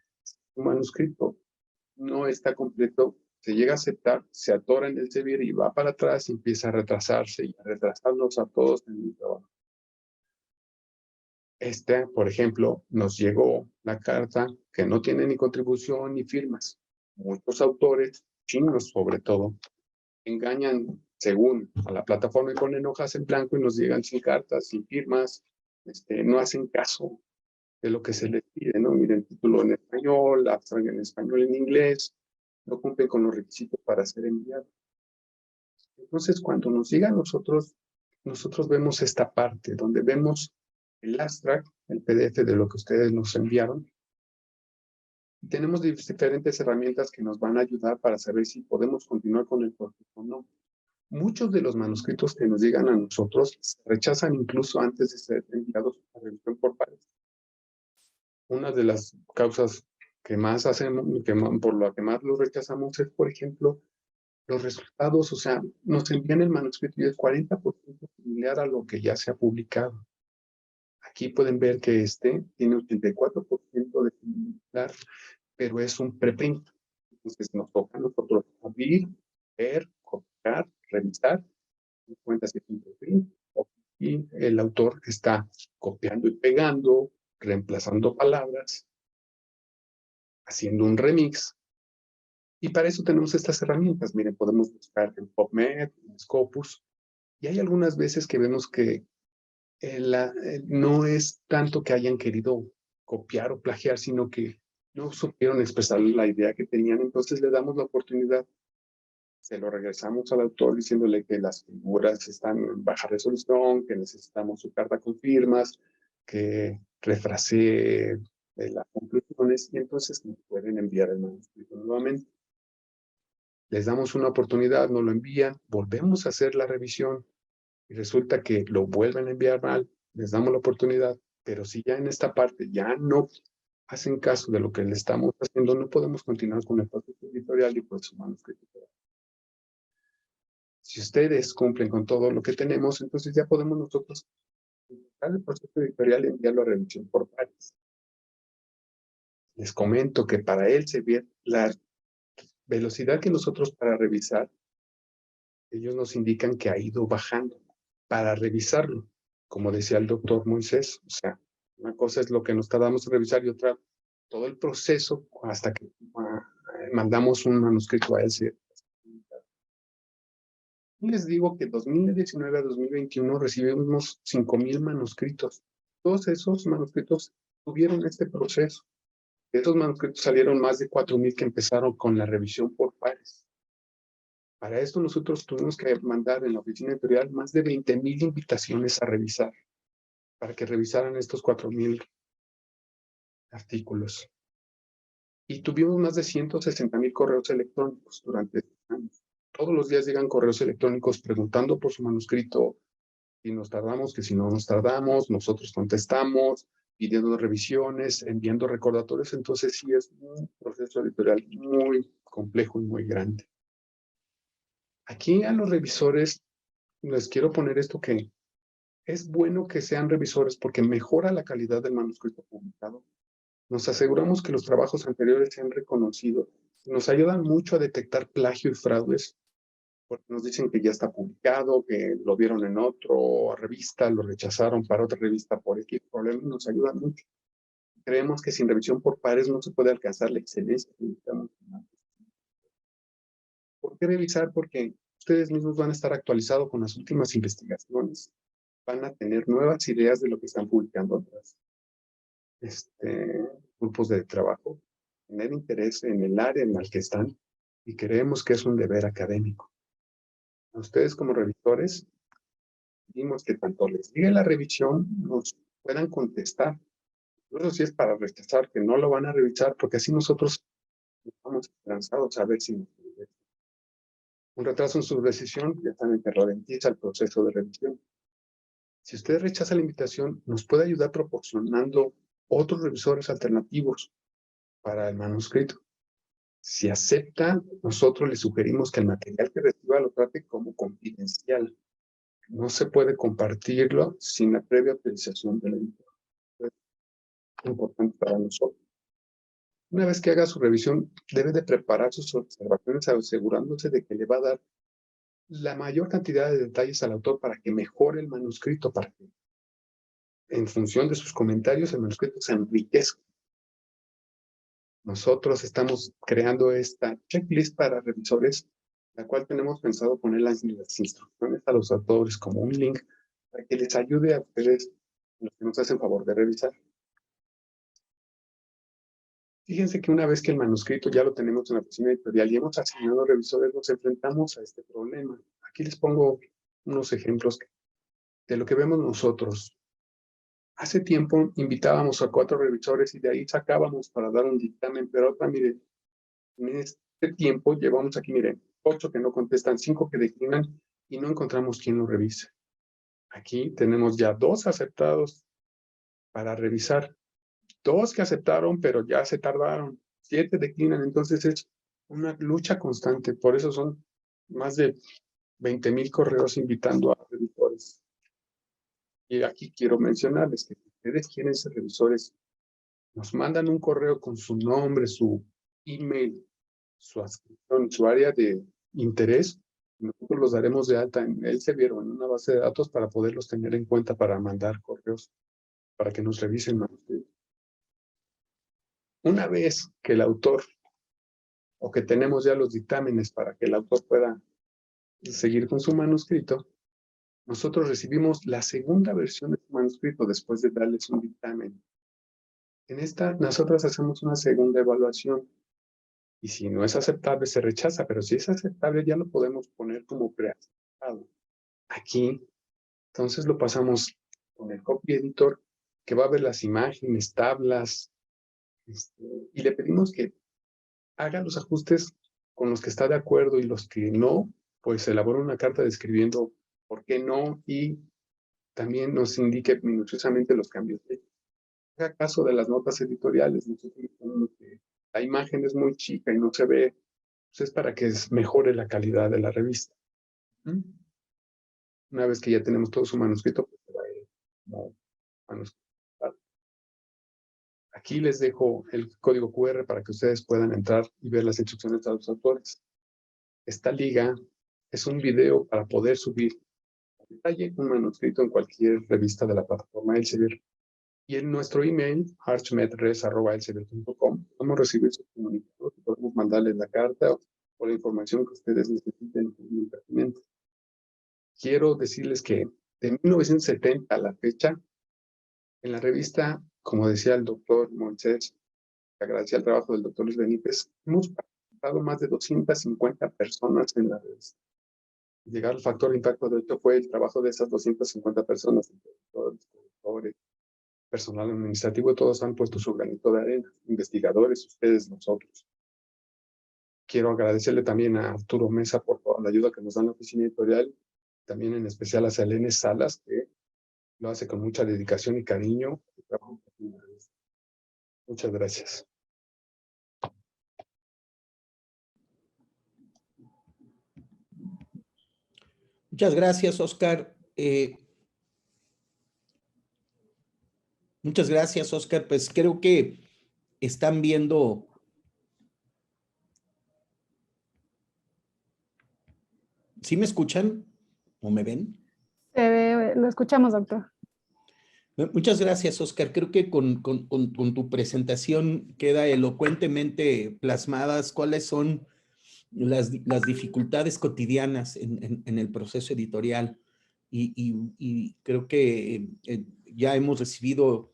un manuscrito no está completo, se llega a aceptar, se atora en el Elsevier y va para atrás y empieza a retrasarse y a retrasarnos a todos en el trabajo. Por ejemplo, nos llegó la carta que no tiene ni contribución ni firmas. Muchos autores, chinos sobre todo, engañan según a la plataforma y ponen hojas en blanco y nos llegan sin cartas, sin firmas, no hacen caso de lo que se les pide, ¿no? Miren, título en español, abstract en español, en inglés, no cumplen con los requisitos para ser enviado. Entonces, cuando nos llega a nosotros vemos esta parte donde vemos el abstract, el PDF de lo que ustedes nos enviaron. Y tenemos diferentes herramientas que nos van a ayudar para saber si podemos continuar con el proceso o no. Muchos de los manuscritos que nos llegan a nosotros se rechazan incluso antes de ser enviados a revisión por pares. Una de las causas que más hacemos, por lo que más lo rechazamos es, por ejemplo, los resultados, o sea, nos envían el manuscrito y es 40% similar a lo que ya se ha publicado. Aquí pueden ver que este tiene 84% de similar, pero es un preprint. Entonces nos toca a nosotros abrir, ver, copiar, revisar. Nos cuenta si es un preprint y el autor está copiando y pegando, reemplazando palabras, haciendo un remix. Y para eso tenemos estas herramientas. Miren, podemos buscar en PubMed, en Scopus, y hay algunas veces que vemos que no es tanto que hayan querido copiar o plagiar, sino que no supieron expresar la idea que tenían. Entonces le damos la oportunidad, se lo regresamos al autor diciéndole que las figuras están en baja resolución, que necesitamos su carta con firmas, que refrasee las conclusiones, y entonces nos pueden enviar el manuscrito nuevamente. Les damos una oportunidad, nos lo envían, volvemos a hacer la revisión y resulta que lo vuelven a enviar mal, les damos la oportunidad, pero si ya en esta parte ya no hacen caso de lo que le estamos haciendo, no podemos continuar con el proceso editorial y pues su manuscrito. Si ustedes cumplen con todo lo que tenemos, entonces ya podemos nosotros empezar el proceso editorial y enviarlo a revisión por pares. Les comento que para él se ve la velocidad que nosotros para revisar, ellos nos indican que ha ido bajando para revisarlo, como decía el doctor Moisés. O sea, una cosa es lo que nos tardamos en revisar y otra, todo el proceso hasta que mandamos un manuscrito a él. Y les digo que 2019 a 2021 recibimos 5,000 manuscritos. Todos esos manuscritos tuvieron este proceso. De esos manuscritos salieron más de 4,000 que empezaron con la revisión por pares. Para esto nosotros tuvimos que mandar en la oficina editorial más de 20,000 invitaciones a revisar, para que revisaran estos 4,000 artículos. Y tuvimos más de 160,000 correos electrónicos durante estos años. Todos los días llegan correos electrónicos preguntando por su manuscrito, si nos tardamos, que si no nos tardamos, nosotros contestamos, pidiendo revisiones, enviando recordatorios. Entonces sí es un proceso editorial muy complejo y muy grande. Aquí a los revisores les quiero poner esto, que es bueno que sean revisores porque mejora la calidad del manuscrito publicado. Nos aseguramos que los trabajos anteriores sean reconocidos. Nos ayudan mucho a detectar plagio y fraudes, porque nos dicen que ya está publicado, que lo vieron en otra revista, lo rechazaron para otra revista por X problema, nos ayudan mucho. Creemos que sin revisión por pares no se puede alcanzar la excelencia que necesitamos. ¿Por qué revisar? Porque ustedes mismos van a estar actualizados con las últimas investigaciones. Van a tener nuevas ideas de lo que están publicando otras grupos de trabajo, tener interés en el área en la que están, y creemos que es un deber académico. A ustedes como revisores, pedimos que tanto les llegue la revisión, nos puedan contestar. Eso sí es para rechazar, que no lo van a revisar, porque así nosotros estamos esperanzados a ver si nos un retraso en su decisión, ya saben que ralentiza el proceso de revisión. Si usted rechaza la invitación, nos puede ayudar proporcionando otros revisores alternativos para el manuscrito. Si acepta, nosotros le sugerimos que el material que reciba lo trate como confidencial. No se puede compartirlo sin la previa autorización del editor. Es importante para nosotros. Una vez que haga su revisión, debe de preparar sus observaciones asegurándose de que le va a dar la mayor cantidad de detalles al autor para que mejore el manuscrito, para que en función de sus comentarios el manuscrito se enriquezca. Nosotros estamos creando esta checklist para revisores, la cual tenemos pensado poner las instrucciones a los autores como un link para que les ayude a ustedes, los que nos hacen favor de revisar. Fíjense que una vez que el manuscrito ya lo tenemos en la oficina editorial y hemos asignado revisores, nos enfrentamos a este problema. Aquí les pongo unos ejemplos de lo que vemos nosotros. Hace tiempo invitábamos a 4 revisores y de ahí sacábamos para dar un dictamen, pero ahora miren, en este tiempo llevamos aquí, miren, 8 que no contestan, 5 que declinan y no encontramos quién lo revise. Aquí tenemos ya 2 aceptados para revisar, 2 que aceptaron, pero ya se tardaron. 7 declinan, entonces es una lucha constante. Por eso son más de 20,000 correos invitando a revisores. Y aquí quiero mencionarles que si ustedes quieren ser revisores, nos mandan un correo con su nombre, su email, su adscripción, su área de interés. Nosotros los daremos de alta en Elsevier o en una base de datos para poderlos tener en cuenta para mandar correos, para que nos revisen manuscritos. Una vez que el autor, o que tenemos ya los dictámenes para que el autor pueda seguir con su manuscrito, nosotros recibimos la segunda versión de su manuscrito después de darles un dictamen. En esta, nosotros hacemos una segunda evaluación y si no es aceptable, se rechaza, pero si es aceptable, ya lo podemos poner como preaceptado. Aquí, entonces lo pasamos con el copy editor, que va a ver las imágenes, tablas, y le pedimos que haga los ajustes con los que está de acuerdo y los que no, pues elabora una carta describiendo por qué no y también nos indique minuciosamente los cambios. Haga caso de las notas editoriales. Nosotros ponemos que la imagen es muy chica y no se ve, pues es para que mejore la calidad de la revista. Una vez que ya tenemos todo su manuscrito, pues se va a ir como manuscrito. Aquí les dejo el código QR para que ustedes puedan entrar y ver las instrucciones de los autores. Esta liga es un video para poder subir a detalle un manuscrito en cualquier revista de la plataforma Elsevier. Y en nuestro email, archmedres@elsevier.com, podemos recibir sus comunicados y podemos mandarles la carta o la información que ustedes necesiten, muy pertinente. Quiero decirles que de 1970 a la fecha, en la revista, como decía el doctor Moisés, que agradecía el trabajo del doctor Luis Benítez, hemos participado más de 250 personas en la revista. Llegar al factor de impacto de esto fue el trabajo de esas 250 personas, editores, personal administrativo, todos han puesto su granito de arena, investigadores, ustedes, nosotros. Quiero agradecerle también a Arturo Mesa por toda la ayuda que nos da en la oficina editorial, también en especial a Selene Salas, que lo hace con mucha dedicación y cariño. Muchas gracias. Muchas gracias, Oscar. Muchas gracias, Oscar. Pues creo que están viendo. ¿Sí me escuchan o me ven? Lo escuchamos, doctor. Muchas gracias, Oscar. Creo que con tu presentación queda elocuentemente plasmadas cuáles son las dificultades cotidianas en el proceso editorial. Y creo que ya hemos recibido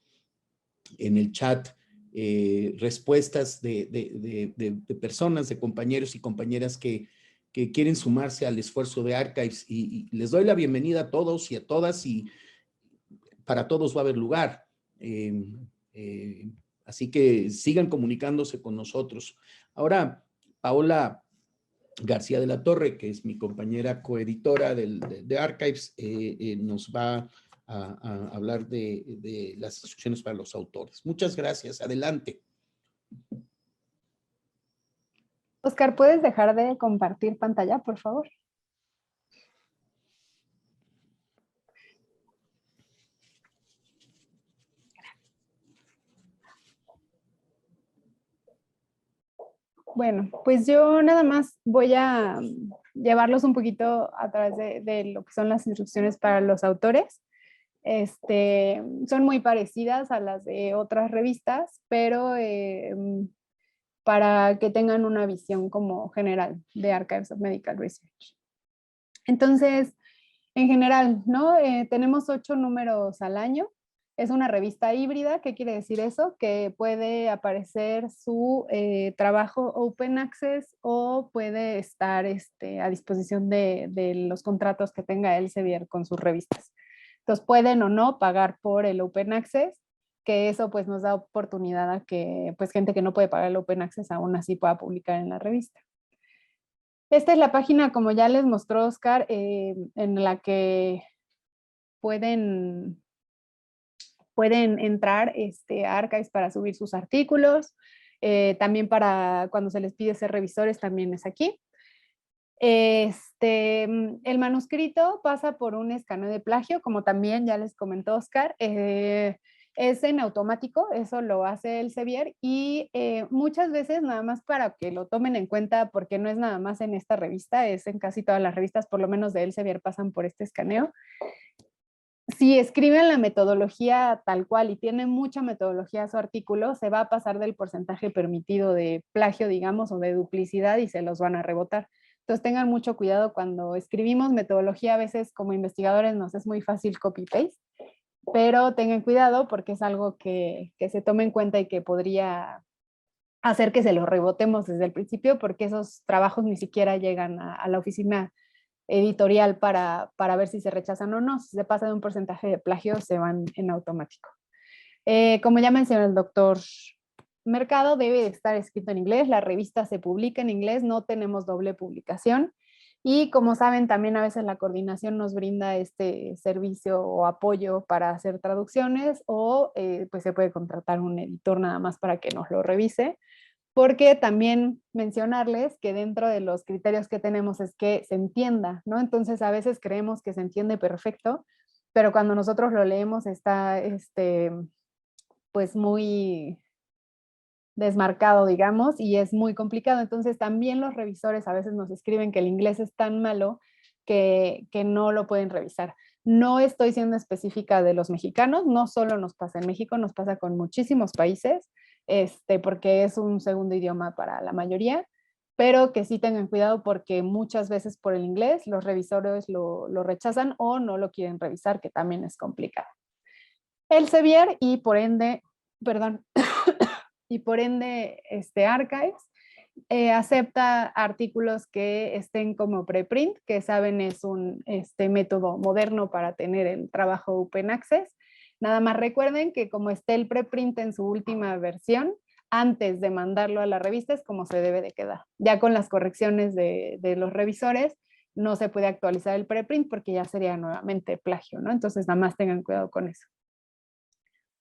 en el chat respuestas de personas, de compañeros y compañeras que quieren sumarse al esfuerzo de Archives y les doy la bienvenida a todos y a todas y para todos va a haber lugar. Así que sigan comunicándose con nosotros. Ahora, Paola García de la Torre, que es mi compañera coeditora de Archives, nos va a hablar de las instrucciones para los autores. Muchas gracias. Adelante. Oscar, ¿puedes dejar de compartir pantalla, por favor? Bueno, pues yo nada más voy a llevarlos un poquito a través de lo que son las instrucciones para los autores. Son muy parecidas a las de otras revistas, pero para que tengan una visión como general de Archives of Medical Research. Entonces, en general, ¿no? Tenemos 8 números al año. Es una revista híbrida. ¿Qué quiere decir eso? Que puede aparecer su trabajo open access o puede estar a disposición de los contratos que tenga Elsevier con sus revistas. Entonces pueden o no pagar por el open access, que eso pues nos da oportunidad a que pues gente que no puede pagar el open access aún así pueda publicar en la revista. Esta es la página, como ya les mostró Oscar, en la que pueden entrar a Archives para subir sus artículos. También para cuando se les pide ser revisores también es aquí. El manuscrito pasa por un escaneo de plagio, como también ya les comentó Oscar. Es en automático, eso lo hace Elsevier, y muchas veces nada más para que lo tomen en cuenta, porque no es nada más en esta revista, es en casi todas las revistas, por lo menos de Elsevier, pasan por este escaneo. Si escriben la metodología tal cual y tiene mucha metodología su artículo, se va a pasar del porcentaje permitido de plagio, digamos, o de duplicidad, y se los van a rebotar. Entonces tengan mucho cuidado cuando escribimos metodología. A veces como investigadores nos es muy fácil copy-paste, pero tengan cuidado porque es algo que se tome en cuenta y que podría hacer que se lo rebotemos desde el principio, porque esos trabajos ni siquiera llegan a la oficina editorial para ver si se rechazan o no. Si se pasa de un porcentaje de plagio, se van en automático. Como ya mencionó el doctor Mercado, debe estar escrito en inglés. La revista se publica en inglés, no tenemos doble publicación. Y como saben, también a veces la coordinación nos brinda este servicio o apoyo para hacer traducciones, o pues se puede contratar un editor nada más para que nos lo revise. Porque también mencionarles que dentro de los criterios que tenemos es que se entienda, ¿no? Entonces a veces creemos que se entiende perfecto, pero cuando nosotros lo leemos está pues muy desmarcado, digamos, y es muy complicado. Entonces también los revisores a veces nos escriben que el inglés es tan malo que no lo pueden revisar. No estoy siendo específica de los mexicanos, no solo nos pasa en México, nos pasa con muchísimos países, porque es un segundo idioma para la mayoría, pero que sí tengan cuidado porque muchas veces por el inglés los revisores lo rechazan o no lo quieren revisar, que también es complicado. Elsevier y por ende, perdón, y por ende Archives acepta artículos que estén como preprint, que saben es un método moderno para tener el trabajo Open Access. Nada más recuerden que como esté el preprint en su última versión, antes de mandarlo a la revista es como se debe de quedar. Ya con las correcciones de los revisores, no se puede actualizar el preprint porque ya sería nuevamente plagio, ¿no? Entonces nada más tengan cuidado con eso.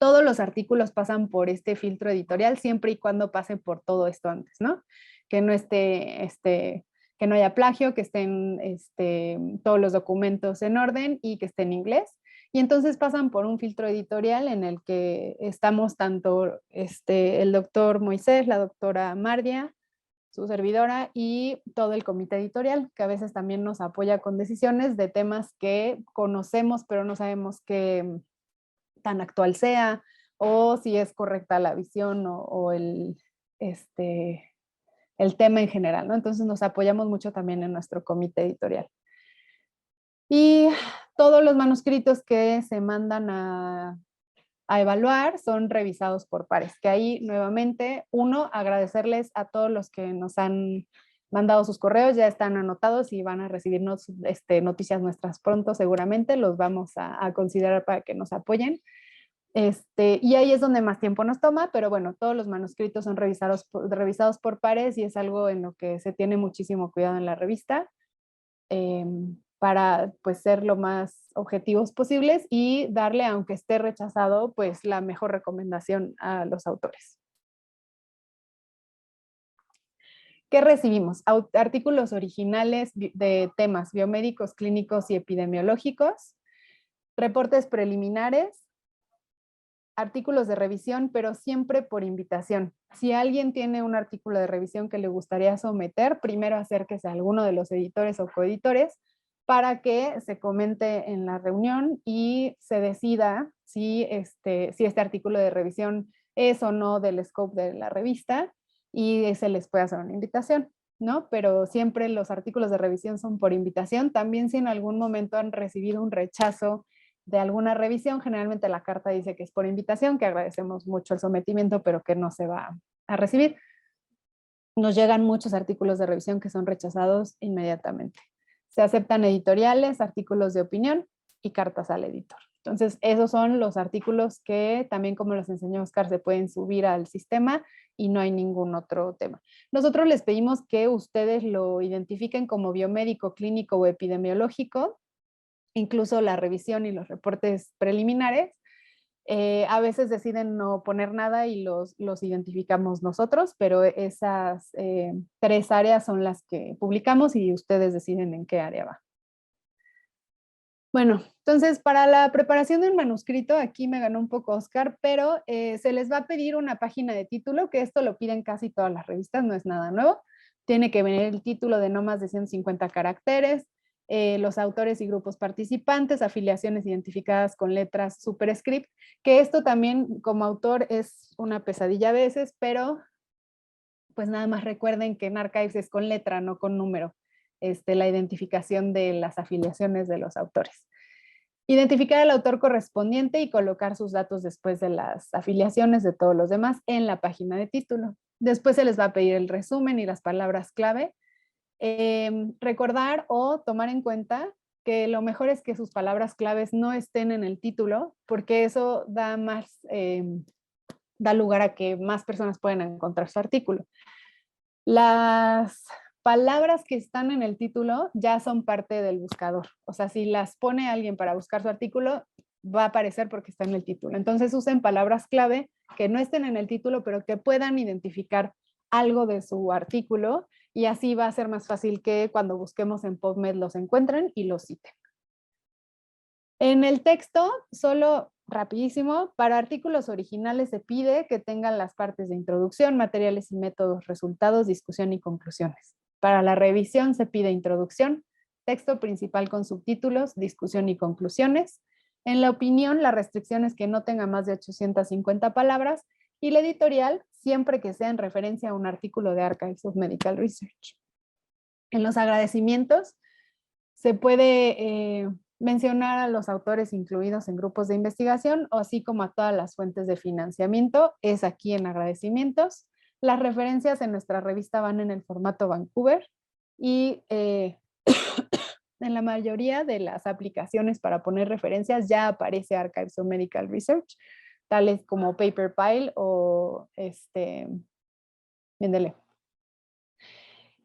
Todos los artículos pasan por este filtro editorial siempre y cuando pasen por todo esto antes, ¿no? Que no que no haya plagio, que estén todos los documentos en orden y que esté en inglés. Y entonces pasan por un filtro editorial en el que estamos tanto el doctor Moisés, la doctora Mardia, su servidora, y todo el comité editorial, que a veces también nos apoya con decisiones de temas que conocemos, pero no sabemos qué tan actual sea, o si es correcta la visión o el tema en general, ¿no? Entonces nos apoyamos mucho también en nuestro comité editorial. Y todos los manuscritos que se mandan a evaluar son revisados por pares, que ahí nuevamente, uno, agradecerles a todos los que nos han mandado sus correos, ya están anotados y van a recibir noticias nuestras pronto seguramente, los vamos a considerar para que nos apoyen. Y ahí es donde más tiempo nos toma, pero bueno, todos los manuscritos son revisados por pares y es algo en lo que se tiene muchísimo cuidado en la revista para pues ser lo más objetivos posibles y darle, aunque esté rechazado, pues la mejor recomendación a los autores. ¿Qué recibimos? Artículos originales de temas biomédicos, clínicos y epidemiológicos, reportes preliminares, artículos de revisión, pero siempre por invitación. Si alguien tiene un artículo de revisión que le gustaría someter, primero acérquese a alguno de los editores o coeditores para que se comente en la reunión y se decida si este artículo de revisión es o no del scope de la revista y se les puede hacer una invitación, ¿no? Pero siempre los artículos de revisión son por invitación. También si en algún momento han recibido un rechazo de alguna revisión, generalmente la carta dice que es por invitación, que agradecemos mucho el sometimiento, pero que no se va a recibir. Nos llegan muchos artículos de revisión que son rechazados inmediatamente. Se aceptan editoriales, artículos de opinión y cartas al editor. Entonces, esos son los artículos que también, como los enseñó Oscar, se pueden subir al sistema y no hay ningún otro tema. Nosotros les pedimos que ustedes lo identifiquen como biomédico, clínico o epidemiológico, incluso la revisión y los reportes preliminares, A veces deciden no poner nada y los identificamos nosotros, pero esas 3 áreas son las que publicamos y ustedes deciden en qué área va. Bueno, entonces para la preparación del manuscrito, aquí me ganó un poco Oscar, pero se les va a pedir una página de título, que esto lo piden casi todas las revistas, no es nada nuevo. Tiene que venir el título de no más de 150 caracteres, los autores y grupos participantes, afiliaciones identificadas con letras superscript, que esto también como autor es una pesadilla a veces, pero pues nada más recuerden que en Archives es con letra, no con número, la identificación de las afiliaciones de los autores. Identificar al autor correspondiente y colocar sus datos después de las afiliaciones de todos los demás en la página de título. Después se les va a pedir el resumen y las palabras clave. Recordar o tomar en cuenta que lo mejor es que sus palabras claves no estén en el título, porque eso da lugar a que más personas puedan encontrar su artículo. Las palabras que están en el título ya son parte del buscador. O sea, si las pone alguien para buscar su artículo, va a aparecer porque está en el título. Entonces usen palabras clave que no estén en el título, pero que puedan identificar algo de su artículo, y así va a ser más fácil que cuando busquemos en PubMed los encuentren y los citen. En el texto, solo rapidísimo, para artículos originales se pide que tengan las partes de introducción, materiales y métodos, resultados, discusión y conclusiones. Para la revisión se pide introducción, texto principal con subtítulos, discusión y conclusiones. En la opinión, la restricción es que no tenga más de 850 palabras, y la editorial, siempre que sea en referencia a un artículo de Archives of Medical Research. En los agradecimientos, se puede mencionar a los autores incluidos en grupos de investigación, así como a todas las fuentes de financiamiento, es aquí en agradecimientos. Las referencias en nuestra revista van en el formato Vancouver, y en la mayoría de las aplicaciones para poner referencias ya aparece Archives of Medical Research, tales como PaperPile o Mendeley.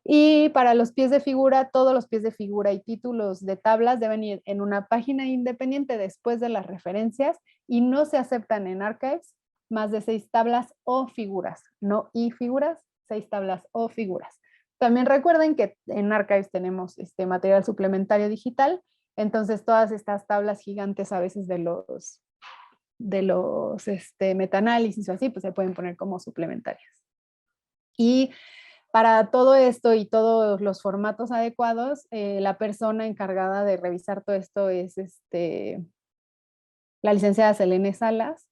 Y para los pies de figura, todos los pies de figura y títulos de tablas deben ir en una página independiente después de las referencias, y no se aceptan en Archives más de 6 tablas o figuras, no y figuras, 6 tablas o figuras. También recuerden que en Archives tenemos material suplementario digital, entonces todas estas tablas gigantes a veces de los metaanálisis o así, pues se pueden poner como suplementarias. Y para todo esto y todos los formatos adecuados, la persona encargada de revisar todo esto es la licenciada Selene Salas,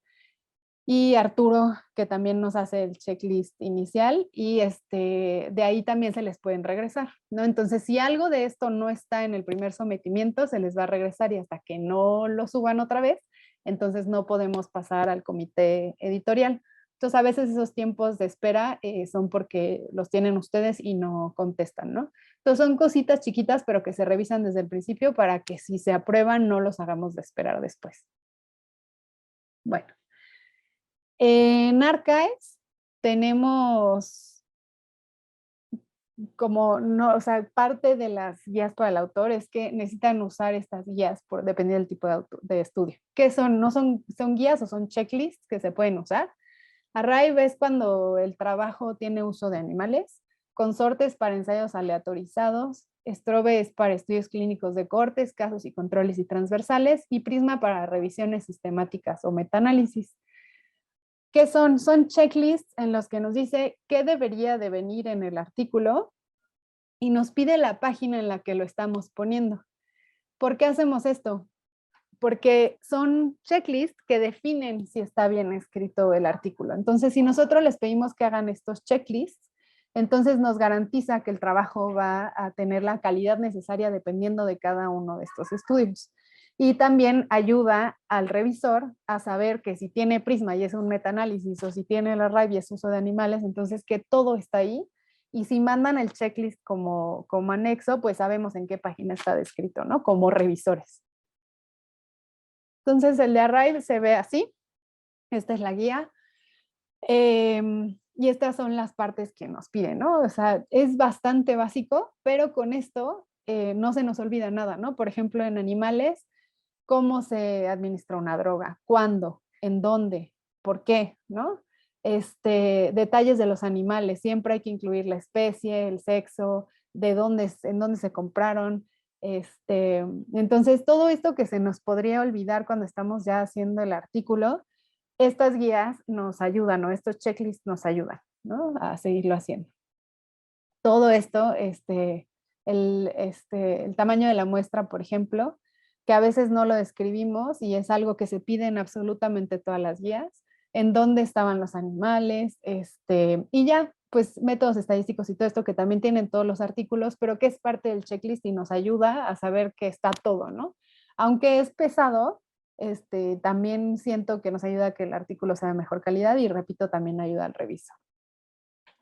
y Arturo, que también nos hace el checklist inicial, y de ahí también se les pueden regresar, ¿no? Entonces, si algo de esto no está en el primer sometimiento, se les va a regresar, y hasta que no lo suban otra vez, entonces no podemos pasar al comité editorial. Entonces, a veces esos tiempos de espera son porque los tienen ustedes y no contestan, ¿no? Entonces, son cositas chiquitas, pero que se revisan desde el principio para que si se aprueban, no los hagamos de esperar después. Bueno. En Archives tenemos como, no, o sea, parte de las guías para el autor es que necesitan usar estas guías dependiendo del tipo de estudio. ¿Qué son? ¿No son guías o son checklists que se pueden usar? Archive es cuando el trabajo tiene uso de animales, Consortes para ensayos aleatorizados, Strobe es para estudios clínicos de cortes, casos y controles y transversales, y Prisma para revisiones sistemáticas o metaanálisis. ¿Qué son? Son checklists en los que nos dice qué debería de venir en el artículo y nos pide la página en la que lo estamos poniendo. ¿Por qué hacemos esto? Porque son checklists que definen si está bien escrito el artículo. Entonces, si nosotros les pedimos que hagan estos checklists, entonces nos garantiza que el trabajo va a tener la calidad necesaria dependiendo de cada uno de estos estudios. Y también ayuda al revisor a saber que si tiene Prisma y es un metaanálisis, o si tiene la RAIB y es uso de animales, entonces que todo está ahí. Y si mandan el checklist como anexo, pues sabemos en qué página está descrito, ¿no? Como revisores. Entonces el de Archive se ve así. Esta es la guía. Y estas son las partes que nos piden, ¿no? O sea, es bastante básico, pero con esto no se nos olvida nada, ¿no? Por ejemplo, en animales, cómo se administra una droga, cuándo, en dónde, por qué, ¿no? Detalles de los animales, siempre hay que incluir la especie, el sexo, en dónde se compraron. Entonces, todo esto que se nos podría olvidar cuando estamos ya haciendo el artículo, estas guías nos ayudan, o estos checklists nos ayudan, ¿no? A seguirlo haciendo. Todo esto, el tamaño de la muestra, por ejemplo, que a veces no lo describimos y es algo que se pide en absolutamente todas las guías, en dónde estaban los animales, y ya, pues métodos estadísticos y todo esto que también tienen todos los artículos, pero que es parte del checklist y nos ayuda a saber que está todo, ¿no? Aunque es pesado, también siento que nos ayuda a que el artículo sea de mejor calidad y repito, también ayuda al revisor.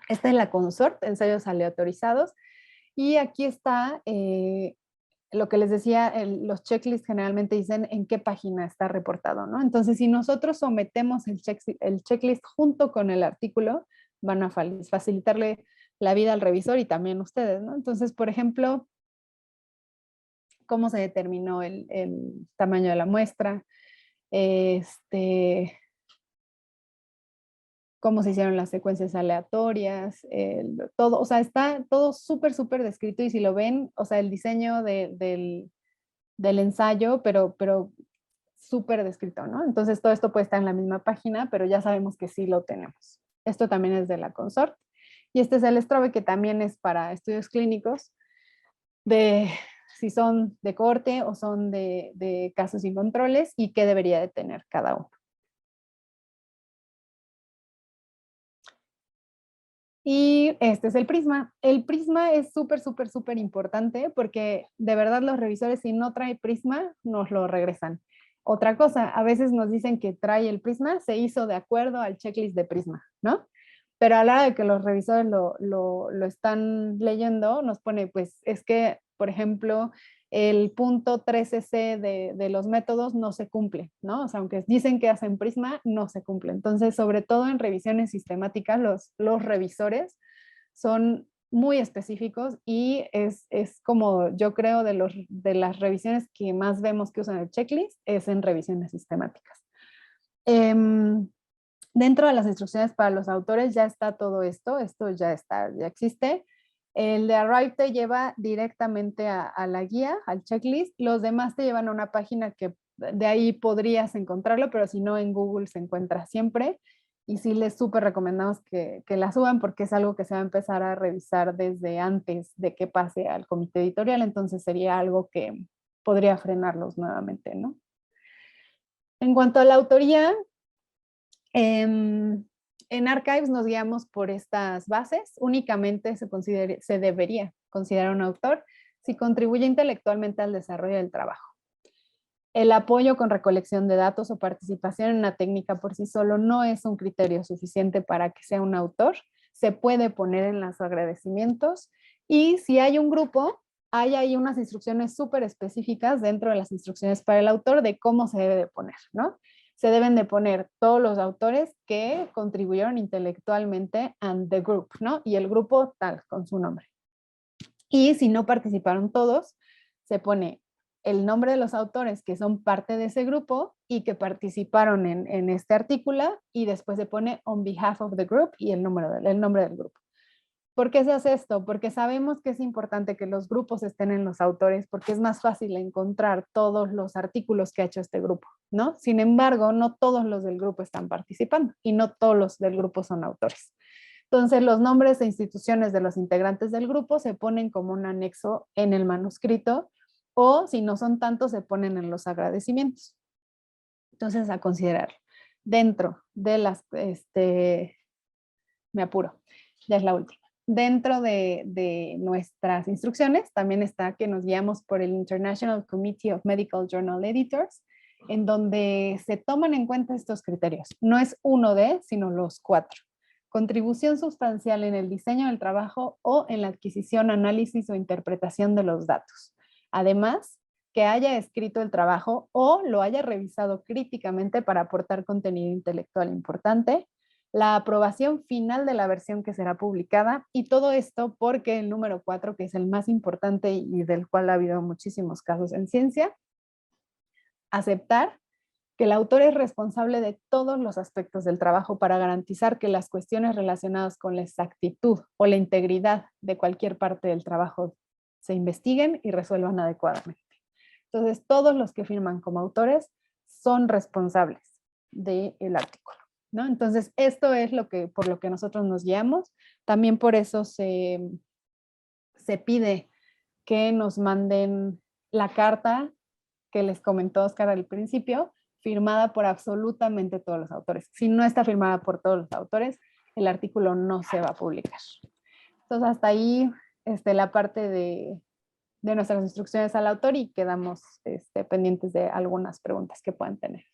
Esta es la consort, ensayos aleatorizados, y aquí está lo que les decía, los checklists generalmente dicen en qué página está reportado, ¿no? Entonces, si nosotros sometemos el checklist junto con el artículo, van a facilitarle la vida al revisor y también ustedes, ¿no? Entonces, por ejemplo, cómo se determinó el tamaño de la muestra, cómo se hicieron las secuencias aleatorias, todo, o sea, está todo súper, súper descrito y si lo ven, o sea, el diseño del ensayo, pero súper descrito, ¿no? Entonces todo esto puede estar en la misma página, pero ya sabemos que sí lo tenemos. Esto también es de la Consort. Y este es el Strobe, que también es para estudios clínicos, de si son de cohorte o son de casos sin controles y qué debería de tener cada uno. Y este es el prisma. El prisma es súper, súper, súper importante porque de verdad los revisores, si no trae prisma, nos lo regresan. Otra cosa, a veces nos dicen que trae el prisma, se hizo de acuerdo al checklist de prisma, ¿no? Pero a la hora de que los revisores lo están leyendo, nos pone, pues es que, por ejemplo, el punto 13C de los métodos no se cumple, ¿no? O sea, aunque dicen que hacen prisma, no se cumple. Entonces, sobre todo en revisiones sistemáticas, los revisores son muy específicos y es como yo creo de las revisiones que más vemos que usan el checklist, es en revisiones sistemáticas. Dentro de las instrucciones para los autores ya está todo esto ya está, ya existe. El de Arrive te lleva directamente a la guía, al checklist. Los demás te llevan a una página que de ahí podrías encontrarlo, pero si no en Google se encuentra siempre. Y sí les súper recomendamos que la suban porque es algo que se va a empezar a revisar desde antes de que pase al comité editorial. Entonces sería algo que podría frenarlos nuevamente, ¿no? En cuanto a la autoría, en Archives nos guiamos por estas bases. Únicamente se debería considerar un autor si contribuye intelectualmente al desarrollo del trabajo. El apoyo con recolección de datos o participación en una técnica por sí solo no es un criterio suficiente para que sea un autor. Se puede poner en los agradecimientos y si hay un grupo, hay ahí unas instrucciones súper específicas dentro de las instrucciones para el autor de cómo se debe de poner, ¿no? Se deben de poner todos los autores que contribuyeron intelectualmente and the group, ¿no? Y el grupo tal, con su nombre. Y si no participaron todos, se pone el nombre de los autores que son parte de ese grupo y que participaron en este artículo y después se pone on behalf of the group y el nombre del grupo. ¿Por qué se hace esto? Porque sabemos que es importante que los grupos estén en los autores porque es más fácil encontrar todos los artículos que ha hecho este grupo, ¿no? Sin embargo, no todos los del grupo están participando y no todos los del grupo son autores. Entonces, los nombres e instituciones de los integrantes del grupo se ponen como un anexo en el manuscrito o si no son tantos, se ponen en los agradecimientos. Entonces, a considerar. Dentro de las, me apuro, ya es la última. Dentro de nuestras instrucciones también está que nos guiamos por el International Committee of Medical Journal Editors, en donde se toman en cuenta estos criterios. No es uno de, sino los 4. Contribución sustancial en el diseño del trabajo o en la adquisición, análisis o interpretación de los datos. Además, que haya escrito el trabajo o lo haya revisado críticamente para aportar contenido intelectual importante, la aprobación final de la versión que será publicada y todo esto porque el número 4, que es el más importante y del cual ha habido muchísimos casos en ciencia, aceptar que el autor es responsable de todos los aspectos del trabajo para garantizar que las cuestiones relacionadas con la exactitud o la integridad de cualquier parte del trabajo se investiguen y resuelvan adecuadamente. Entonces, todos los que firman como autores son responsables del artículo, ¿no? Entonces, esto es por lo que nosotros nos guiamos. También por eso se pide que nos manden la carta que les comentó Oscar al principio, firmada por absolutamente todos los autores. Si no está firmada por todos los autores, el artículo no se va a publicar. Entonces, hasta ahí la parte de nuestras instrucciones al autor y quedamos pendientes de algunas preguntas que puedan tener.